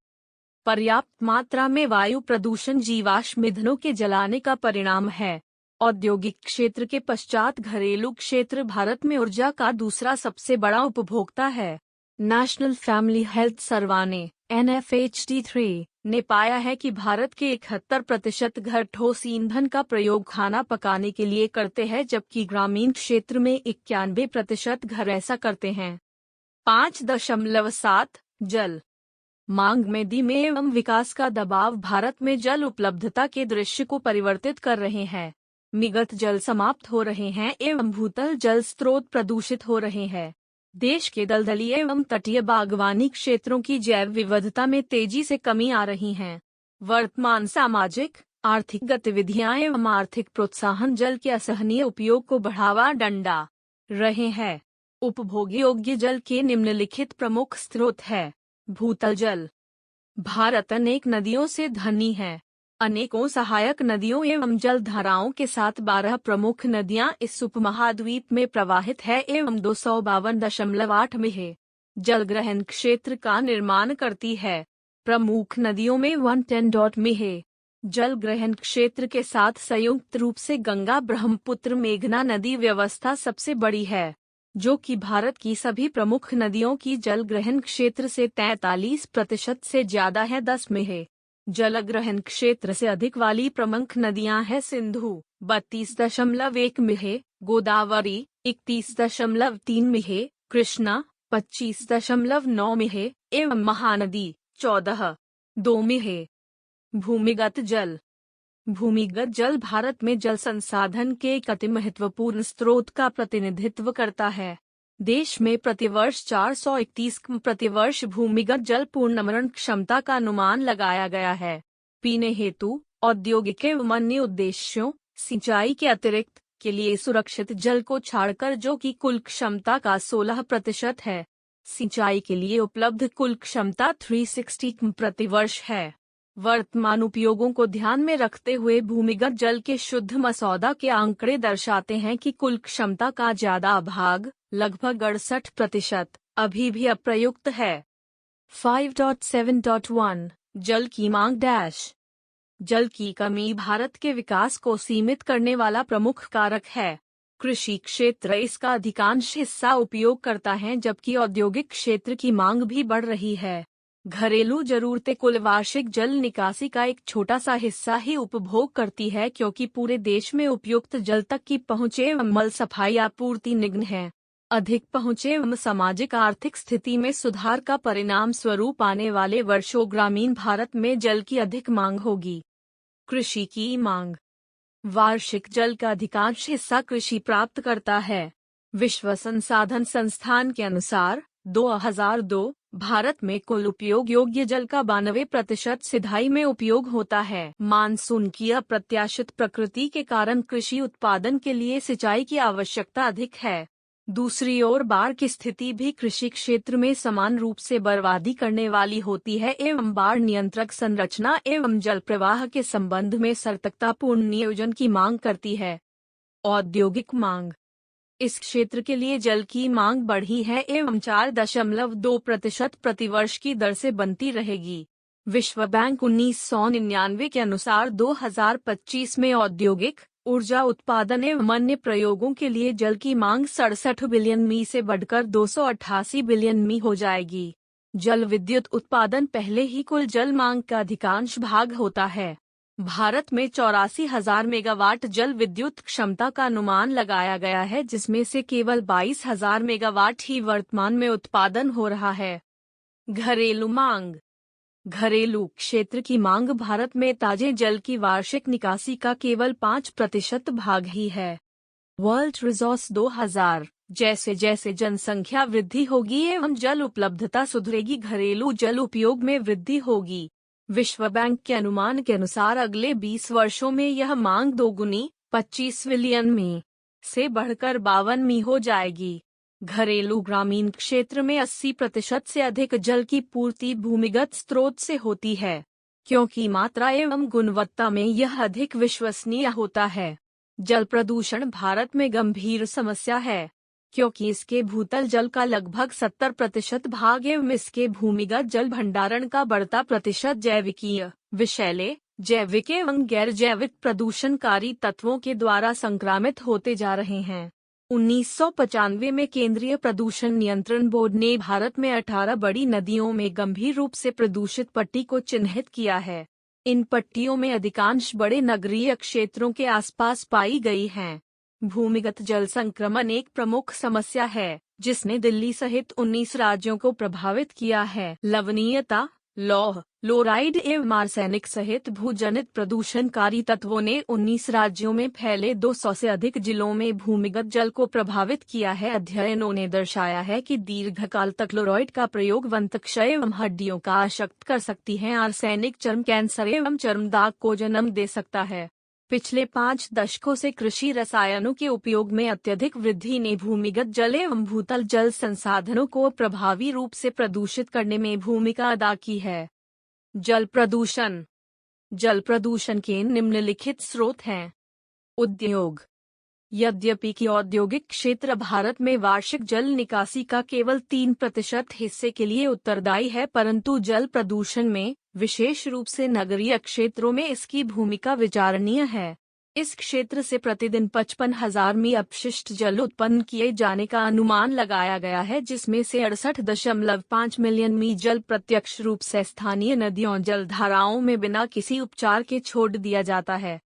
पर्याप्त मात्रा में वायु प्रदूषण जीवाश्म ईंधनों के जलाने का परिणाम है। औद्योगिक क्षेत्र के पश्चात घरेलू क्षेत्र भारत में ऊर्जा का दूसरा सबसे बड़ा उपभोक्ता है। National family health survey NFHD3 ने पाया है कि भारत के 71% घर ठोस ईंधन का प्रयोग खाना पकाने के लिए करते हैं, जबकि ग्रामीण क्षेत्र में 91% घर ऐसा करते हैं। 5.7 जल मांग में धीमे एवं विकास का दबाव भारत में जल उपलब्धता के दृश्य को परिवर्तित कर रहे हैं। निगत जल समाप्त हो रहे हैं एवं भूतल जल स्रोत प्रदूषित हो रहे हैं। देश के दलदली एवं तटीय बागवानी क्षेत्रों की जैव विविधता में तेजी से कमी आ रही है। वर्तमान सामाजिक आर्थिक गतिविधियां एवं आर्थिक प्रोत्साहन जल के असहनीय उपयोग को बढ़ावा डंडा रहे हैं। उपभोग योग्य जल के निम्नलिखित प्रमुख स्रोत है। भूतल जल। भारत अनेक नदियों से धनी है। अनेकों सहायक नदियों एवं जल धाराओं के साथ 12 प्रमुख नदियां इस उपमहाद्वीप में प्रवाहित है एवं 252.8 में जल ग्रहण क्षेत्र का निर्माण करती है। प्रमुख नदियों में 110 में जल ग्रहण क्षेत्र के साथ संयुक्त रूप से गंगा ब्रह्मपुत्र मेघना नदी व्यवस्था सबसे बड़ी है, जो कि भारत की सभी प्रमुख नदियों की जल ग्रहण क्षेत्र से 43% से ज्यादा है। 10 में जल ग्रहण क्षेत्र से अधिक वाली प्रमुख नदियां हैं सिंधु 32.1 में, गोदावरी 31.3 में, कृष्णा 25.9 में एवं महानदी 14.2 में। भूमिगत जल। भूमिगत जल भारत में जल संसाधन के एक अति महत्वपूर्ण स्रोत का प्रतिनिधित्व करता है। देश में प्रतिवर्ष 431 प्रतिवर्ष भूमिगत जल पूर्णमरण क्षमता का अनुमान लगाया गया है। पीने हेतु, औद्योगिक एवं अन्य उद्देश्यों, सिंचाई के अतिरिक्त के लिए सुरक्षित जल को छाड़कर, जो कि कुल क्षमता का 16% है। सिंचाई के लिए उपलब्ध कुल क्षमता 360 प्रतिवर्ष है। वर्तमान उपयोगों को ध्यान में रखते हुए भूमिगत जल के शुद्ध मसौदा के आंकड़े दर्शाते हैं कि कुल क्षमता का ज्यादा भाग, लगभग 68%, अभी भी अप्रयुक्त है। 5.7.1 जल की मांग डैश। जल की कमी भारत के विकास को सीमित करने वाला प्रमुख कारक है। कृषि क्षेत्र इसका अधिकांश हिस्सा उपयोग करता है, जबकि औद्योगिक क्षेत्र की मांग भी बढ़ रही है। घरेलू जरूरतें कुल वार्षिक जल निकासी का एक छोटा सा हिस्सा ही उपभोग करती है, क्योंकि पूरे देश में उपयुक्त जल तक की पहुँच एवं मल सफाई आपूर्ति निम्न है। अधिक पहुँच एवं सामाजिक आर्थिक स्थिति में सुधार का परिणाम स्वरूप आने वाले वर्षों ग्रामीण भारत में जल की अधिक मांग होगी। कृषि की मांग। वार्षिक जल का अधिकांश हिस्सा कृषि प्राप्त करता है। विश्व संसाधन संस्थान के अनुसार 2002 भारत में कुल उपयोग योग्य जल का 92% सिंचाई में उपयोग होता है। मानसून की अप्रत्याशित प्रकृति के कारण कृषि उत्पादन के लिए सिंचाई की आवश्यकता अधिक है। दूसरी ओर बाढ़ की स्थिति भी कृषि क्षेत्र में समान रूप से बर्बादी करने वाली होती है एवं बाढ़ नियंत्रक संरचना एवं जल प्रवाह के संबंध में सतर्कतापूर्ण नियोजन की मांग करती है। औद्योगिक मांग। इस क्षेत्र के लिए जल की मांग बढ़ी है एवं 4.2% प्रतिवर्ष की दर से बनती रहेगी। विश्व बैंक 1999 के अनुसार 2025 में औद्योगिक, ऊर्जा उत्पादन एवं अन्य प्रयोगों के लिए जल की मांग 67 बिलियन मी से बढ़कर 288 बिलियन मी हो जाएगी। जल विद्युत उत्पादन पहले ही कुल जल मांग का अधिकांश भाग होता है। भारत में 84,000 मेगावाट जल विद्युत क्षमता का अनुमान लगाया गया है, जिसमें से केवल 22,000 मेगावाट ही वर्तमान में उत्पादन हो रहा है। घरेलू मांग। घरेलू क्षेत्र की मांग भारत में ताजे जल की वार्षिक निकासी का केवल 5% भाग ही है। World resource 2000। जैसे जैसे जनसंख्या वृद्धि होगी एवं जल उपलब्धता सुधरेगी, घरेलू जल उपयोग में वृद्धि होगी। विश्व बैंक के अनुमान के अनुसार अगले 20 वर्षों में यह मांग दोगुनी 25 बिलियन मी से बढ़कर 52 मी हो जाएगी। घरेलू ग्रामीण क्षेत्र में 80% से अधिक जल की पूर्ति भूमिगत स्रोत से होती है, क्योंकि मात्रा एवं गुणवत्ता में यह अधिक विश्वसनीय होता है। जल प्रदूषण भारत में गंभीर समस्या है, क्योंकि इसके भूतल जल का लगभग 70% भाग एवं इसके भूमिगत जल भंडारण का बढ़ता प्रतिशत जैविकीय, विषैले, जैविक एवं गैर जैविक प्रदूषणकारी तत्वों के द्वारा संक्रामित होते जा रहे हैं। 1995 में केंद्रीय प्रदूषण नियंत्रण बोर्ड ने भारत में 18 बड़ी नदियों में गंभीर रूप से प्रदूषित पट्टी को चिन्हित किया है। इन पट्टियों में अधिकांश बड़े नगरीय क्षेत्रों के आसपास पाई गई हैं। भूमिगत जल संक्रमण एक प्रमुख समस्या है, जिसने दिल्ली सहित 19 राज्यों को प्रभावित किया है। लवणीयता, लौह, फ्लोराइड एवं आर्सेनिक सहित भूजनित प्रदूषणकारी तत्वों ने 19 राज्यों में फैले 200 से अधिक जिलों में भूमिगत जल को प्रभावित किया है। अध्ययनों ने दर्शाया है कि दीर्घकाल तक क्लोराइड का प्रयोग वंतक्षय एवं हड्डियों का अशक्त कर सकती है। आर्सेनिक चर्म कैंसर एवं चर्म दाग को जन्म दे सकता है। पिछले 5 दशकों से कृषि रसायनों के उपयोग में अत्यधिक वृद्धि ने भूमिगत जल एवं भूतल जल संसाधनों को प्रभावी रूप से प्रदूषित करने में भूमिका अदा की है। जल प्रदूषण। जल प्रदूषण के निम्नलिखित स्रोत हैं। उद्योग। यद्यपि कि औद्योगिक क्षेत्र भारत में वार्षिक जल निकासी का केवल 3% हिस्से के लिए उत्तरदायी है, परंतु जल प्रदूषण में, विशेष रूप से नगरीय क्षेत्रों में, इसकी भूमिका विचारणीय है। इस क्षेत्र से प्रतिदिन 55,000 मी अपशिष्ट जल उत्पन्न किए जाने का अनुमान लगाया गया है, जिसमें से 68.5 मिलियन मी जल प्रत्यक्ष रूप से स्थानीय नदियों जलधाराओं में बिना किसी उपचार के छोड़ दिया जाता है।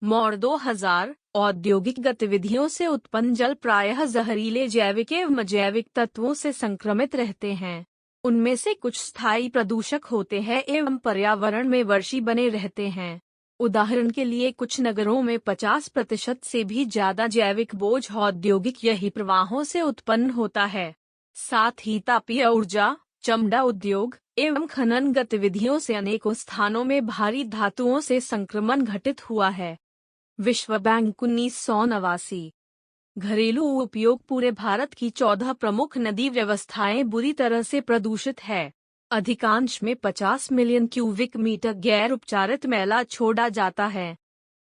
मौर 2000। औद्योगिक गतिविधियों से उत्पन्न जल प्रायः जहरीले जैविक एवं अजैविक तत्वों से संक्रमित रहते हैं। उनमें से कुछ स्थायी प्रदूषक होते हैं एवं पर्यावरण में वर्षी बने रहते हैं। उदाहरण के लिए कुछ नगरों में 50% से भी ज्यादा जैविक बोझ औद्योगिक यही प्रवाहों से उत्पन्न होता है। साथ ही तापीय ऊर्जा, चमड़ा उद्योग एवं खनन गतिविधियों से अनेकों स्थानों में भारी धातुओं से संक्रमण घटित हुआ है। विश्व बैंक 1989। घरेलू उपयोग। पूरे भारत की 14 प्रमुख नदी व्यवस्थाएं बुरी तरह से प्रदूषित है। अधिकांश में 50 मिलियन क्यूबिक मीटर गैर उपचारित मैला छोड़ा जाता है।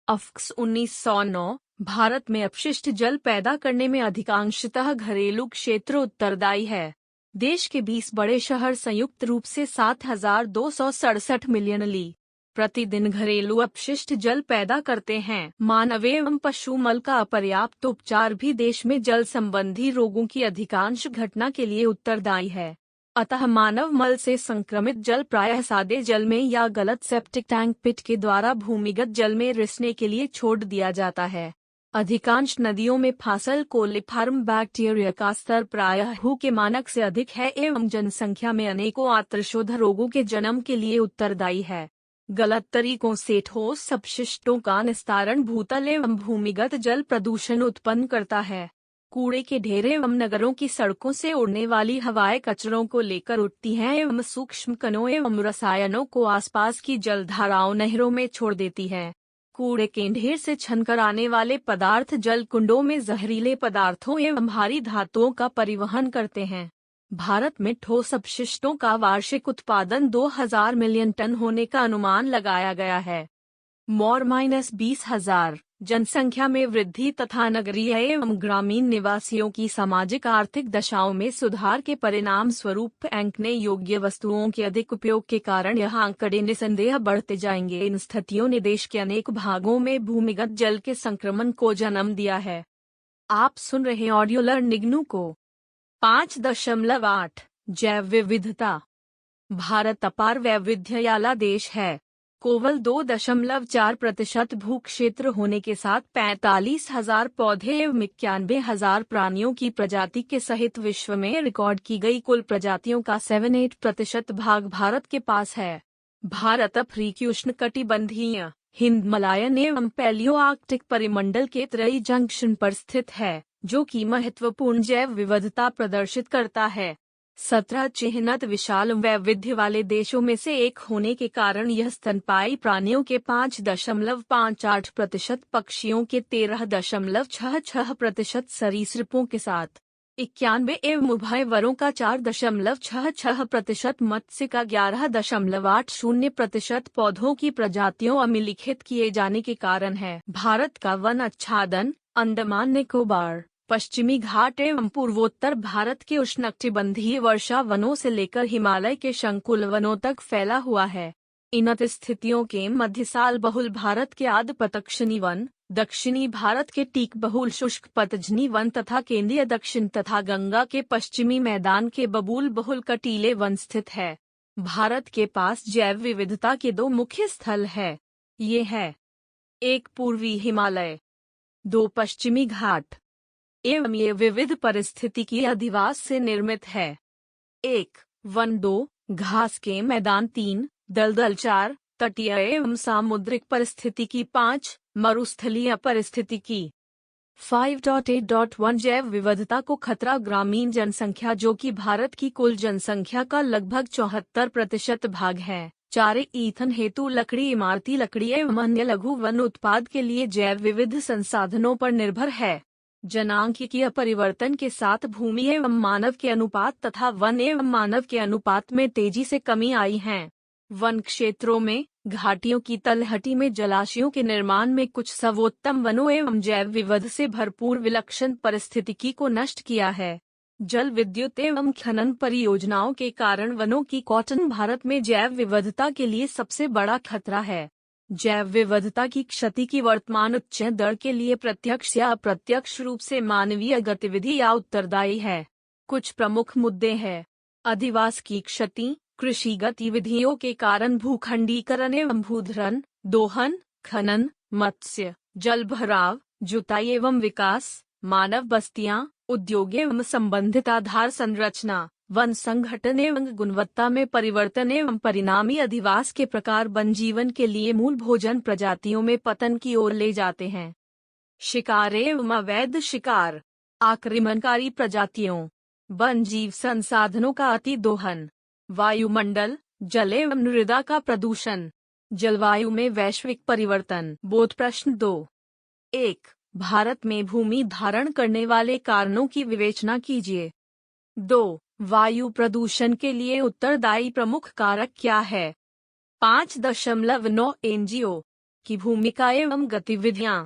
अफ्क्स 1909। भारत में अपशिष्ट जल पैदा करने में अधिकांशतः घरेलू क्षेत्र उत्तरदायी है। देश के 20 बड़े शहर संयुक्त रूप से 7,267 मिलियन ली प्रतिदिन घरेलू अपशिष्ट जल पैदा करते हैं। मानव एवं पशु मल का अपर्याप्त उपचार भी देश में जल संबंधी रोगों की अधिकांश घटना के लिए उत्तरदायी है। अतः मानव मल से संक्रमित जल प्रायः सादे जल में या गलत सेप्टिक टैंक पिट के द्वारा भूमिगत जल में रिसने के लिए छोड़ दिया जाता है। अधिकांश नदियों में फासल कोलिफॉर्म बैक्टीरिया का स्तर प्रायः हु के मानक से अधिक है एवं जनसंख्या में अनेकों आर्तशोथ रोगों के जन्म के लिए उत्तरदायी है। गलत तरीकों से ठोस अपशिष्टों का निस्तारण भूतल एवं भूमिगत जल प्रदूषण उत्पन्न करता है। कूड़े के ढेर एवं नगरों की सड़कों से उड़ने वाली हवाएं कचरों को लेकर उठती हैं एवं सूक्ष्म कणों एवं रसायनों को आसपास की जलधाराओं नहरों में छोड़ देती है। कूड़े के ढेर से छनकर आने वाले पदार्थ जल कुंडों में जहरीले पदार्थों एवं भारी धातुओं का परिवहन करते हैं। भारत में ठोस अपशिष्टों का वार्षिक उत्पादन 2000 मिलियन टन होने का अनुमान लगाया गया है। मौर -20,000। जनसंख्या में वृद्धि तथा नगरीय एवं ग्रामीण निवासियों की सामाजिक आर्थिक दशाओं में सुधार के परिणाम स्वरूप फेंकने योग्य वस्तुओं के अधिक उपयोग के कारण यह आंकड़े निसंदेह बढ़ते जाएंगे। इन स्थितियों ने देश के अनेक भागों में भूमिगत जल के संक्रमण को जन्म दिया है। आप सुन रहे ऑडियो लर्निंग को। 5.8 जैव विविधता। भारत अपार वैविध्यवाला देश है। केवल 2.4% भू क्षेत्र होने के साथ 45,000 पौधे एवं 91,000 प्राणियों की प्रजाति के सहित विश्व में रिकॉर्ड की गई कुल प्रजातियों का 78% भाग भारत के पास है। भारत अफ्रीकी उष्णकटिबंधीय, हिंदमलायन एवं पैलियो आर्कटिक परिमंडल के तराई जंक्शन पर स्थित है, जो कि महत्वपूर्ण जैव विविधता प्रदर्शित करता है। 17 चिह्नित विशाल वैविध्य वाले देशों में से एक होने के कारण यह स्तनपायी प्राणियों के 5.58%, पक्षियों के 13.66%, सरीसृपों के साथ 91 एवं उभयवरों का 4.66%, मत्स्य का 11.80%, पौधों की प्रजातियों अमिलिखित किए जाने के कारण है। भारत का वन आच्छादन अंडमान निकोबार, पश्चिमी घाट एवं पूर्वोत्तर भारत के उष्णकटिबंधीय वर्षा वनों से लेकर हिमालय के शंकुल वनों तक फैला हुआ है। इन स्थितियों के मध्य साल बहुल भारत के आर्द्रपतझनी वन, दक्षिणी भारत के टीक बहुल शुष्क पतझनी वन तथा केंद्रीय दक्षिण तथा गंगा के पश्चिमी मैदान के बबूल बहुल कटीले वन स्थित है। भारत के पास जैव विविधता के 2 मुख्य स्थल है। ये है 1 पूर्वी हिमालय, 2 पश्चिमी घाट एवं ये विविध परिस्थितिकी अधिवास से निर्मित है। 1 वन, 2 घास के मैदान 3, दलदल 4, तटीय एवं सामुद्रिक परिस्थितिकी 5, मरुस्थलीय परिस्थितिकी। 5.8.1 जैव विविधता को खतरा। ग्रामीण जनसंख्या जो कि भारत की कुल जनसंख्या का लगभग 74% भाग है, चारे ईंधन हेतु लकड़ी, इमारती लकड़ी एवं अन्य लघु वन उत्पाद के लिए जैव विविध संसाधनों पर निर्भर है। जनांकीय परिवर्तन के साथ भूमि एवं मानव के अनुपात तथा वन एवं मानव के अनुपात में तेजी से कमी आई है। वन क्षेत्रों में, घाटियों की तलहटी में, जलाशयों के निर्माण में कुछ सर्वोत्तम वनों एवं जैव विविध से भरपूर विलक्षण पारिस्थितिकी को नष्ट किया है। जल विद्युत एवं खनन परियोजनाओं के कारण वनों की कौटन भारत में जैव विविधता के लिए सबसे बड़ा खतरा है। जैव विविधता की क्षति की वर्तमान उच्च दर के लिए प्रत्यक्ष या अप्रत्यक्ष रूप से मानवीय गतिविधि या उत्तरदायी है। कुछ प्रमुख मुद्दे हैं: अधिवास की क्षति, कृषि गतिविधियों के कारण भूखंडीकरण एवं भूधरण, दोहन, खनन, मत्स्य, जलभराव, जुताई एवं विकास, मानव बस्तियां, उद्योग एवं संबंधित आधार संरचना, वन संगठन एवं गुणवत्ता में परिवर्तन एवं परिणामी अधिवास के प्रकार वन जीवन के लिए मूल भोजन प्रजातियों में पतन की ओर ले जाते हैं। शिकार एवं अवैध शिकार, आक्रमणकारी प्रजातियों, वन जीव संसाधनों का अति दोहन, वायुमंडल, जल एवं मृदा का प्रदूषण, जलवायु में वैश्विक परिवर्तन। बोध प्रश्न 2। 1. भारत में भूमि धारण करने वाले कारणों की विवेचना कीजिए। 2. वायु प्रदूषण के लिए उत्तरदायी प्रमुख कारक क्या है? 5.9 एनजीओ की भूमिका एवं गतिविधियां।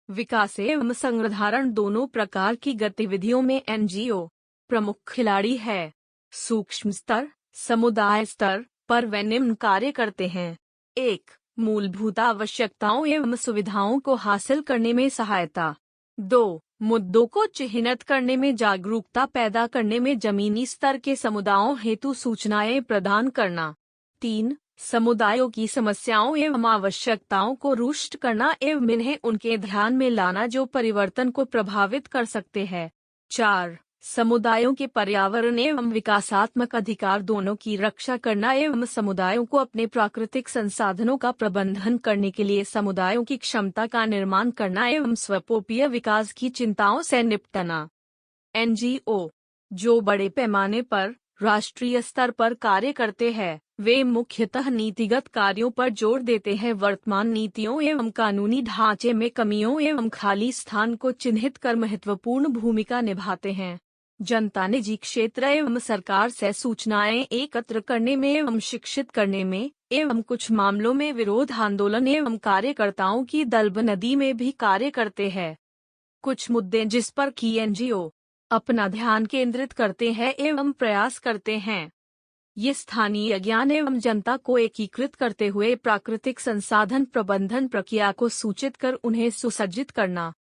विकास एवं संग्रधारण दोनों प्रकार की गतिविधियों में एनजीओ प्रमुख खिलाड़ी है। सूक्ष्म स्तर, समुदाय स्तर पर वे निम्न कार्य करते हैं। 1. मूलभूत आवश्यकताओं एवं सुविधाओं को हासिल करने में सहायता। 2. मुद्दों को चिह्नित करने में जागरूकता पैदा करने में जमीनी स्तर के समुदायों हेतु सूचनाएं प्रदान करना। 3. समुदायों की समस्याओं एवं आवश्यकताओं को रुष्ट करना एवं इन्हें उनके ध्यान में लाना जो परिवर्तन को प्रभावित कर सकते हैं। 4. समुदायों के पर्यावरण एवं विकासात्मक अधिकार दोनों की रक्षा करना एवं समुदायों को अपने प्राकृतिक संसाधनों का प्रबंधन करने के लिए समुदायों की क्षमता का निर्माण करना एवं स्वपोपीय विकास की चिंताओं से निपटना। एनजीओ जो बड़े पैमाने पर राष्ट्रीय स्तर पर कार्य करते हैं, वे मुख्यतः नीतिगत कार्यों पर जोर देते हैं। वर्तमान नीतियों एवं कानूनी ढांचे में कमियों एवं खाली स्थान को चिन्हित कर महत्वपूर्ण भूमिका निभाते हैं। जनता, निजी क्षेत्र एवं सरकार से सूचनाएं एकत्र करने में एवं शिक्षित करने में एवं कुछ मामलों में विरोध आंदोलन एवं कार्यकर्ताओं की दलबंदी में भी कार्य करते हैं। कुछ मुद्दे जिस पर की एनजीओ अपना ध्यान केंद्रित करते हैं एवं प्रयास करते हैं। ये स्थानीय ज्ञान एवं जनता को एकीकृत करते हुए प्राकृतिक संसाधन प्रबंधन प्रक्रिया को सूचित कर उन्हें सुसज्जित करना।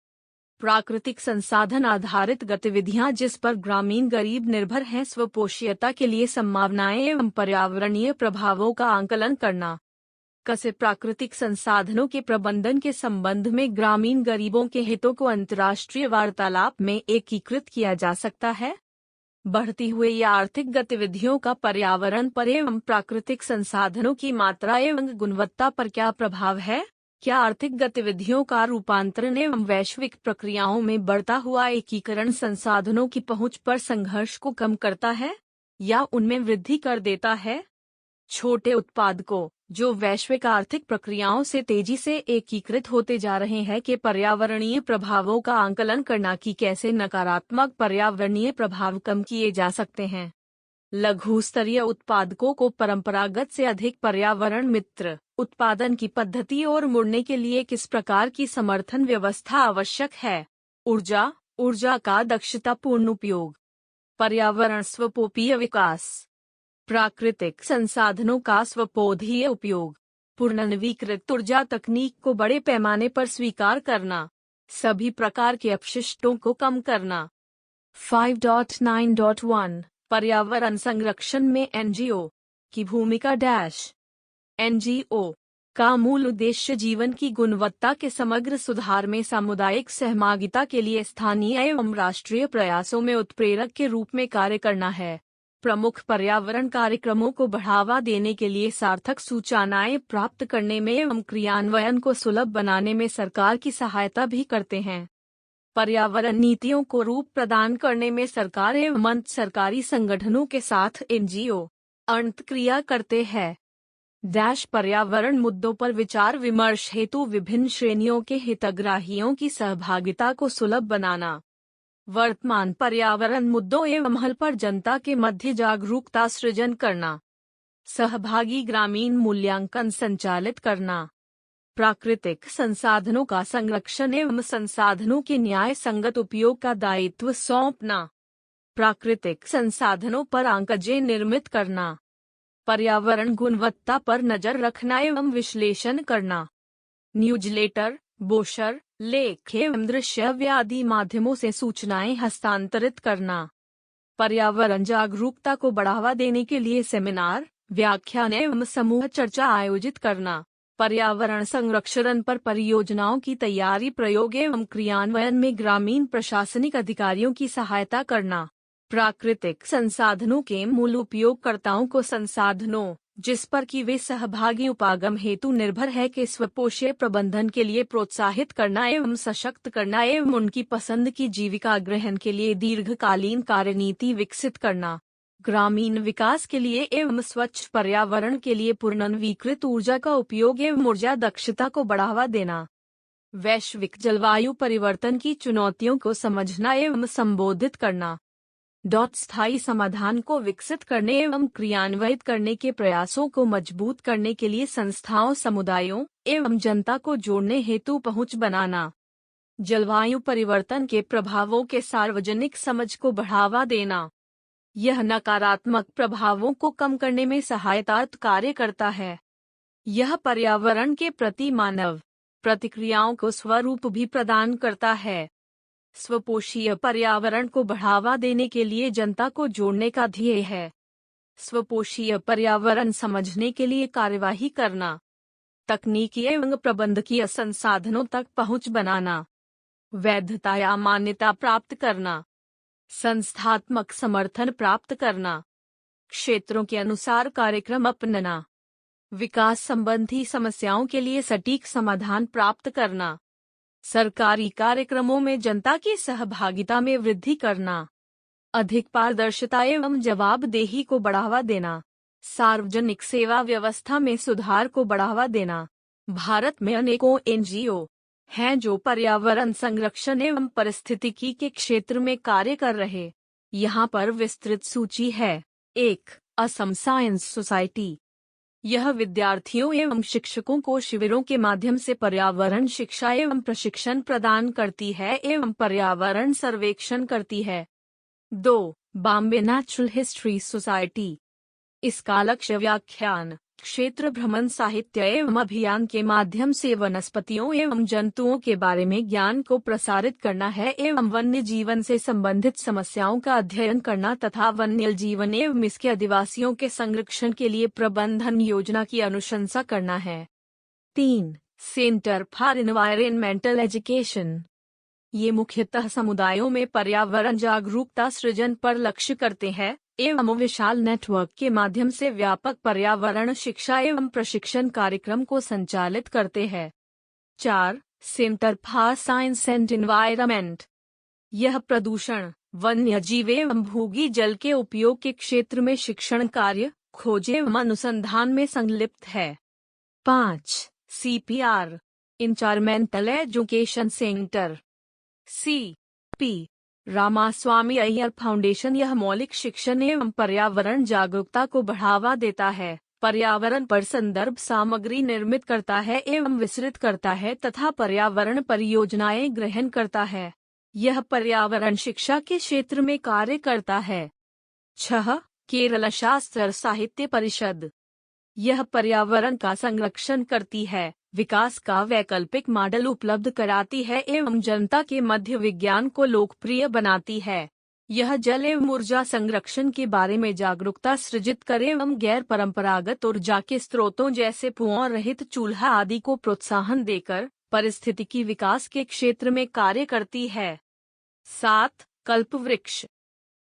प्राकृतिक संसाधन आधारित गतिविधियां जिस पर ग्रामीण गरीब निर्भर हैं, स्वपोषीयता के लिए संभावनाएं एवं पर्यावरणीय प्रभावों का आंकलन करना। कैसे प्राकृतिक संसाधनों के प्रबंधन के संबंध में ग्रामीण गरीबों के हितों को अंतर्राष्ट्रीय वार्तालाप में एकीकृत किया जा सकता है? बढ़ती हुई या आर्थिक गतिविधियों का पर्यावरण पर एवं प्राकृतिक संसाधनों की मात्रा एवं गुणवत्ता पर क्या प्रभाव है? क्या आर्थिक गतिविधियों का रूपांतरण एवं वैश्विक प्रक्रियाओं में बढ़ता हुआ एकीकरण संसाधनों की पहुंच पर संघर्ष को कम करता है या उनमें वृद्धि कर देता है? छोटे उत्पादकों जो वैश्विक आर्थिक प्रक्रियाओं से तेजी से एकीकृत होते जा रहे हैं के पर्यावरणीय प्रभावों का आंकलन करना कि कैसे नकारात्मक पर्यावरणीय प्रभाव कम किए जा सकते हैं। लघु स्तरीय उत्पादकों को परंपरागत से अधिक पर्यावरण मित्र उत्पादन की पद्धति और मुड़ने के लिए किस प्रकार की समर्थन व्यवस्था आवश्यक है? ऊर्जा का दक्षतापूर्ण उपयोग, पर्यावरण स्वपोपीय विकास, प्राकृतिक संसाधनों का स्वपोधीय उपयोग, पुनर्नवीकृत ऊर्जा तकनीक को बड़े पैमाने पर स्वीकार करना, सभी प्रकार के अपशिष्टों को कम करना। 5.9.1 पर्यावरण संरक्षण में एनजीओ की भूमिका। एनजीओ का मूल उद्देश्य जीवन की गुणवत्ता के समग्र सुधार में सामुदायिक सहभागिता के लिए स्थानीय एवं राष्ट्रीय प्रयासों में उत्प्रेरक के रूप में कार्य करना है। प्रमुख पर्यावरण कार्यक्रमों को बढ़ावा देने के लिए सार्थक सूचनाएं प्राप्त करने में एवं क्रियान्वयन को सुलभ बनाने में सरकार की सहायता भी करते हैं। पर्यावरण नीतियों को रूप प्रदान करने में सरकार एवं अंत सरकारी संगठनों के साथ एनजीओ अंतःक्रिया करते हैं। पर्यावरण मुद्दों पर विचार विमर्श हेतु विभिन्न श्रेणियों के हितग्राहियों की सहभागिता को सुलभ बनाना। वर्तमान पर्यावरण मुद्दों एवं हल पर जनता के मध्य जागरूकता सृजन करना। सहभागी ग्रामीण मूल्यांकन संचालित करना। प्राकृतिक संसाधनों का संरक्षण एवं संसाधनों के न्याय संगत उपयोग का दायित्व सौंपना। प्राकृतिक संसाधनों पर आंकड़े निर्मित करना। पर्यावरण गुणवत्ता पर नजर रखना एवं विश्लेषण करना। न्यूज़लेटर, ब्रोशर, लेख एवं दृश्य आदि माध्यमों से सूचनाएं हस्तांतरित करना। पर्यावरण जागरूकता को बढ़ावा देने के लिए सेमिनार, व्याख्यान एवं समूह चर्चा आयोजित करना। पर्यावरण संरक्षण पर परियोजनाओं की तैयारी, प्रयोग एवं क्रियान्वयन में ग्रामीण प्रशासनिक अधिकारियों की सहायता करना। प्राकृतिक संसाधनों के मूल उपयोगकर्ताओं को संसाधनों जिस पर कि वे सहभागी उपागम हेतु निर्भर है के स्वपोषीय प्रबंधन के लिए प्रोत्साहित करना एवं सशक्त करना एवं उनकी पसंद की जीविका ग्रहण के लिए दीर्घकालीन कार्यनीति विकसित करना। ग्रामीण विकास के लिए एवं स्वच्छ पर्यावरण के लिए पुनर्नवीकृत ऊर्जा का उपयोग एवं ऊर्जा दक्षता को बढ़ावा देना। वैश्विक जलवायु परिवर्तन की चुनौतियों को समझना एवं संबोधित करना। स्थायी समाधान को विकसित करने एवं क्रियान्वित करने के प्रयासों को मजबूत करने के लिए संस्थाओं, समुदायों एवं जनता को जोड़ने हेतु पहुंच बनाना। जलवायु परिवर्तन के प्रभावों के सार्वजनिक समझ को बढ़ावा देना। यह नकारात्मक प्रभावों को कम करने में सहायता कार्य करता है। यह पर्यावरण के प्रति मानव प्रतिक्रियाओं को स्वरूप भी प्रदान करता है। स्वपोषीय पर्यावरण को बढ़ावा देने के लिए जनता को जोड़ने का ध्येय है। स्वपोषीय पर्यावरण समझने के लिए कार्यवाही करना। तकनीकी एवं प्रबंधकीय संसाधनों तक पहुंच बनाना। वैधता या मान्यता प्राप्त करना। संस्थात्मक समर्थन प्राप्त करना। क्षेत्रों के अनुसार कार्यक्रम अपनाना। विकास संबंधी समस्याओं के लिए सटीक समाधान प्राप्त करना। सरकारी कार्यक्रमों में जनता की सहभागिता में वृद्धि करना। अधिक पारदर्शिता एवं जवाबदेही को बढ़ावा देना। सार्वजनिक सेवा व्यवस्था में सुधार को बढ़ावा देना। भारत में अनेकों एनजीओ हैं जो पर्यावरण संरक्षण एवं पारिस्थितिकी के क्षेत्र में कार्य कर रहे। यहाँ पर विस्तृत सूची है। 1. Assam science society. यह विद्यार्थियों एवं शिक्षकों को शिविरों के माध्यम से पर्यावरण शिक्षा एवं प्रशिक्षण प्रदान करती है एवं पर्यावरण सर्वेक्षण करती है। 2. Bombay natural history society. इसका लक्ष्य व्याख्यान, क्षेत्र भ्रमण, साहित्य एवं अभियान के माध्यम से वनस्पतियों एवं जंतुओं के बारे में ज्ञान को प्रसारित करना है एवं वन्य जीवन से संबंधित समस्याओं का अध्ययन करना तथा वन्य जीवन एवं इसके अधिवासियों के संरक्षण के लिए प्रबंधन योजना की अनुशंसा करना है। 3. Centre for environmental education. ये मुख्यतः समुदायों में पर्यावरण जागरूकता सृजन पर लक्ष्य करते हैं एवं विशाल नेटवर्क के माध्यम से व्यापक पर्यावरण शिक्षा एवं प्रशिक्षण कार्यक्रम को संचालित करते हैं। 4. Centre for science and environment. यह प्रदूषण, वन्य जीव एवं भूगी जल के उपयोग के क्षेत्र में शिक्षण कार्य, खोज एवं अनुसंधान में संलिप्त है। 5. CPR environmental education centre. C.P. Ramaswami Iyer foundation. यह मौलिक शिक्षण एवं पर्यावरण जागरूकता को बढ़ावा देता है, पर्यावरण पर संदर्भ सामग्री निर्मित करता है एवं विस्तृत करता है तथा पर्यावरण परियोजनाएं ग्रहण करता है। यह पर्यावरण शिक्षा के क्षेत्र में कार्य करता है। 6. केरल शास्त्र साहित्य परिषद। यह पर्यावरण का संरक्षण करती है, विकास का वैकल्पिक मॉडल उपलब्ध कराती है एवं जनता के मध्य विज्ञान को लोकप्रिय बनाती है। यह जल एवं ऊर्जा संरक्षण के बारे में जागरूकता सृजित करे एवं गैर परंपरागत ऊर्जा के स्रोतों जैसे धुआं रहित चूल्हा आदि को प्रोत्साहन देकर पारिस्थितिकी विकास के क्षेत्र में कार्य करती है। 7. कल्पवृक्ष।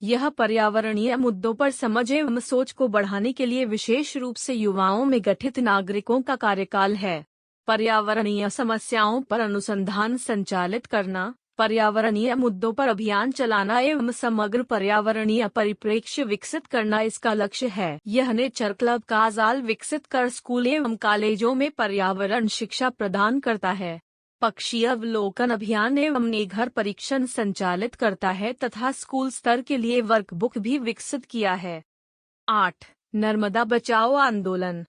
यह पर्यावरणीय मुद्दों पर समझ एवं सोच को बढ़ाने के लिए विशेष रूप से युवाओं में गठित नागरिकों का कार्यकाल है। पर्यावरणीय समस्याओं पर अनुसंधान संचालित करना, पर्यावरणीय मुद्दों पर अभियान चलाना एवं समग्र पर्यावरणीय परिप्रेक्ष्य विकसित करना इसका लक्ष्य है। यह नेचर क्लब का जाल विकसित कर स्कूल एवं कॉलेजों में पर्यावरण शिक्षा प्रदान करता है। पक्षी अवलोकन अभियान एवं नेघर परीक्षण संचालित करता है तथा स्कूल स्तर के लिए वर्कबुक भी विकसित किया है। 8. नर्मदा बचाओ आंदोलन।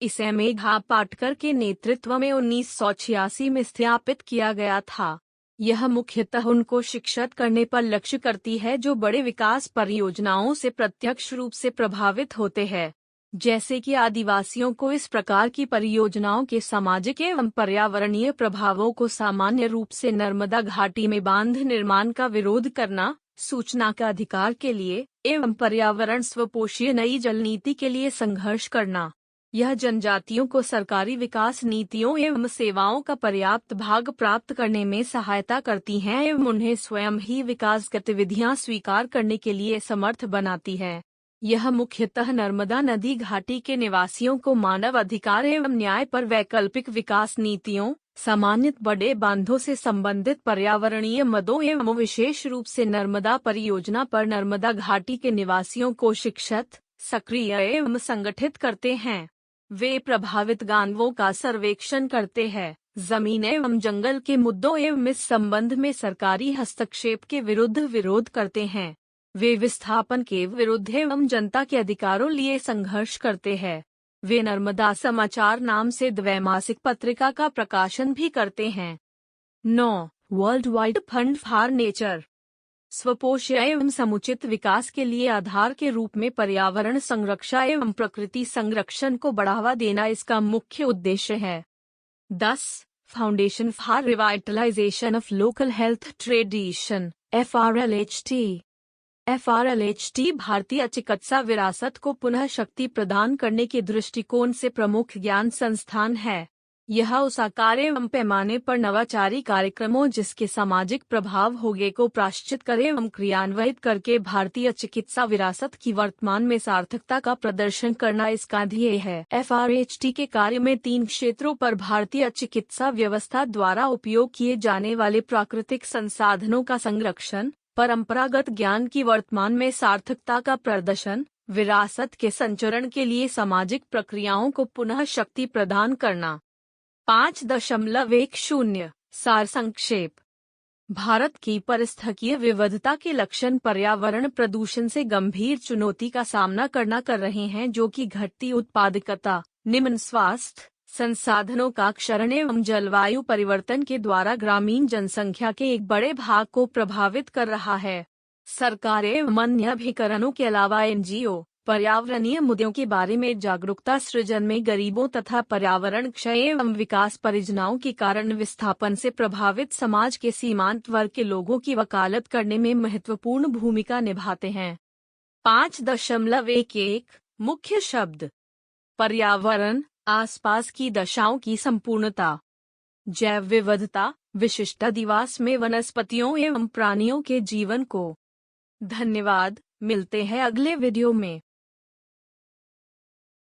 इसे मेघा पाटकर के नेतृत्व में 1986 में स्थापित किया गया था। यह मुख्यतः उनको शिक्षित करने पर लक्ष्य करती है जो बड़े विकास परियोजनाओं से प्रत्यक्ष रूप से प्रभावित होते हैं, जैसे कि आदिवासियों को इस प्रकार की परियोजनाओं के सामाजिक एवं पर्यावरणीय प्रभावों को सामान्य रूप से नर्मदा घाटी में बांध निर्माण का विरोध करना, सूचना का अधिकार के लिए एवं पर्यावरण स्वपोषीय नई जल नीति के लिए संघर्ष करना। यह जनजातियों को सरकारी विकास नीतियों एवं सेवाओं का पर्याप्त भाग प्राप्त करने में सहायता करती हैं एवं उन्हें स्वयं ही विकास गतिविधियां स्वीकार करने के लिए समर्थ बनाती है। यह मुख्यतः नर्मदा नदी घाटी के निवासियों को मानव अधिकार एवं न्याय पर वैकल्पिक विकास नीतियों, सामान्यतः बड़े बांधों से संबंधित पर्यावरणीय मुद्दों एवं विशेष रूप से नर्मदा परियोजना पर नर्मदा घाटी के निवासियों को शिक्षित, सक्रिय एवं संगठित करते हैं। वे प्रभावित गांवों का सर्वेक्षण करते हैं, जमीन एवं जंगल के मुद्दों एवं इस संबंध में सरकारी हस्तक्षेप के विरुद्ध विरोध करते हैं। वे विस्थापन के विरुद्ध एवं जनता के अधिकारों लिए संघर्ष करते हैं। वे नर्मदा समाचार नाम से द्वैमासिक पत्रिका का प्रकाशन भी करते हैं। 9. World wide fund for nature. स्वपोषीय एवं समुचित विकास के लिए आधार के रूप में पर्यावरण संरक्षण एवं प्रकृति संरक्षण को बढ़ावा देना इसका मुख्य उद्देश्य है। 10. Foundation for revitalisation of local health tradition (FRLHT). FRLHT भारतीय चिकित्सा विरासत को पुनः शक्ति प्रदान करने के दृष्टिकोण से प्रमुख ज्ञान संस्थान है। यह उस आकार एवं पैमाने पर नवाचारी कार्यक्रमों जिसके सामाजिक प्रभाव होगे को प्रायश्चित करे एवं क्रियान्वित करके भारतीय चिकित्सा विरासत की वर्तमान में सार्थकता का प्रदर्शन करना इसका ध्येय है। FRHT के कार्य में 3 क्षेत्रों पर भारतीय चिकित्सा व्यवस्था द्वारा उपयोग किए जाने वाले प्राकृतिक संसाधनों का संरक्षण, परंपरागत ज्ञान की वर्तमान में सार्थकता का प्रदर्शन, विरासत के संचरण के लिए सामाजिक प्रक्रियाओं को पुनः शक्ति प्रदान करना। 5.10 सार संक्षेप। भारत की पारिस्थितिकीय विविधता के लक्षण पर्यावरण प्रदूषण से गंभीर चुनौती का सामना कर रहे हैं जो कि घटती उत्पादकता, निम्न स्वास्थ्य, संसाधनों का क्षरण एवं जलवायु परिवर्तन के द्वारा ग्रामीण जनसंख्या के एक बड़े भाग को प्रभावित कर रहा है। सरकारें एवं अन्य अभिकरणों के अलावा NGO पर्यावरणीय मुद्दों के बारे में जागरूकता सृजन में गरीबों तथा पर्यावरण क्षय एवं विकास परियोजनाओं के कारण विस्थापन से प्रभावित समाज के सीमांत वर्ग के लोगों की वकालत करने में महत्वपूर्ण भूमिका निभाते हैं। 5.11 मुख्य शब्द। पर्यावरण, आसपास की दशाओं की संपूर्णता, जैव विविधता, विशिष्ट अधिवास में वनस्पतियों एवं प्राणियों के जीवन को। धन्यवाद, मिलते हैं अगले वीडियो में।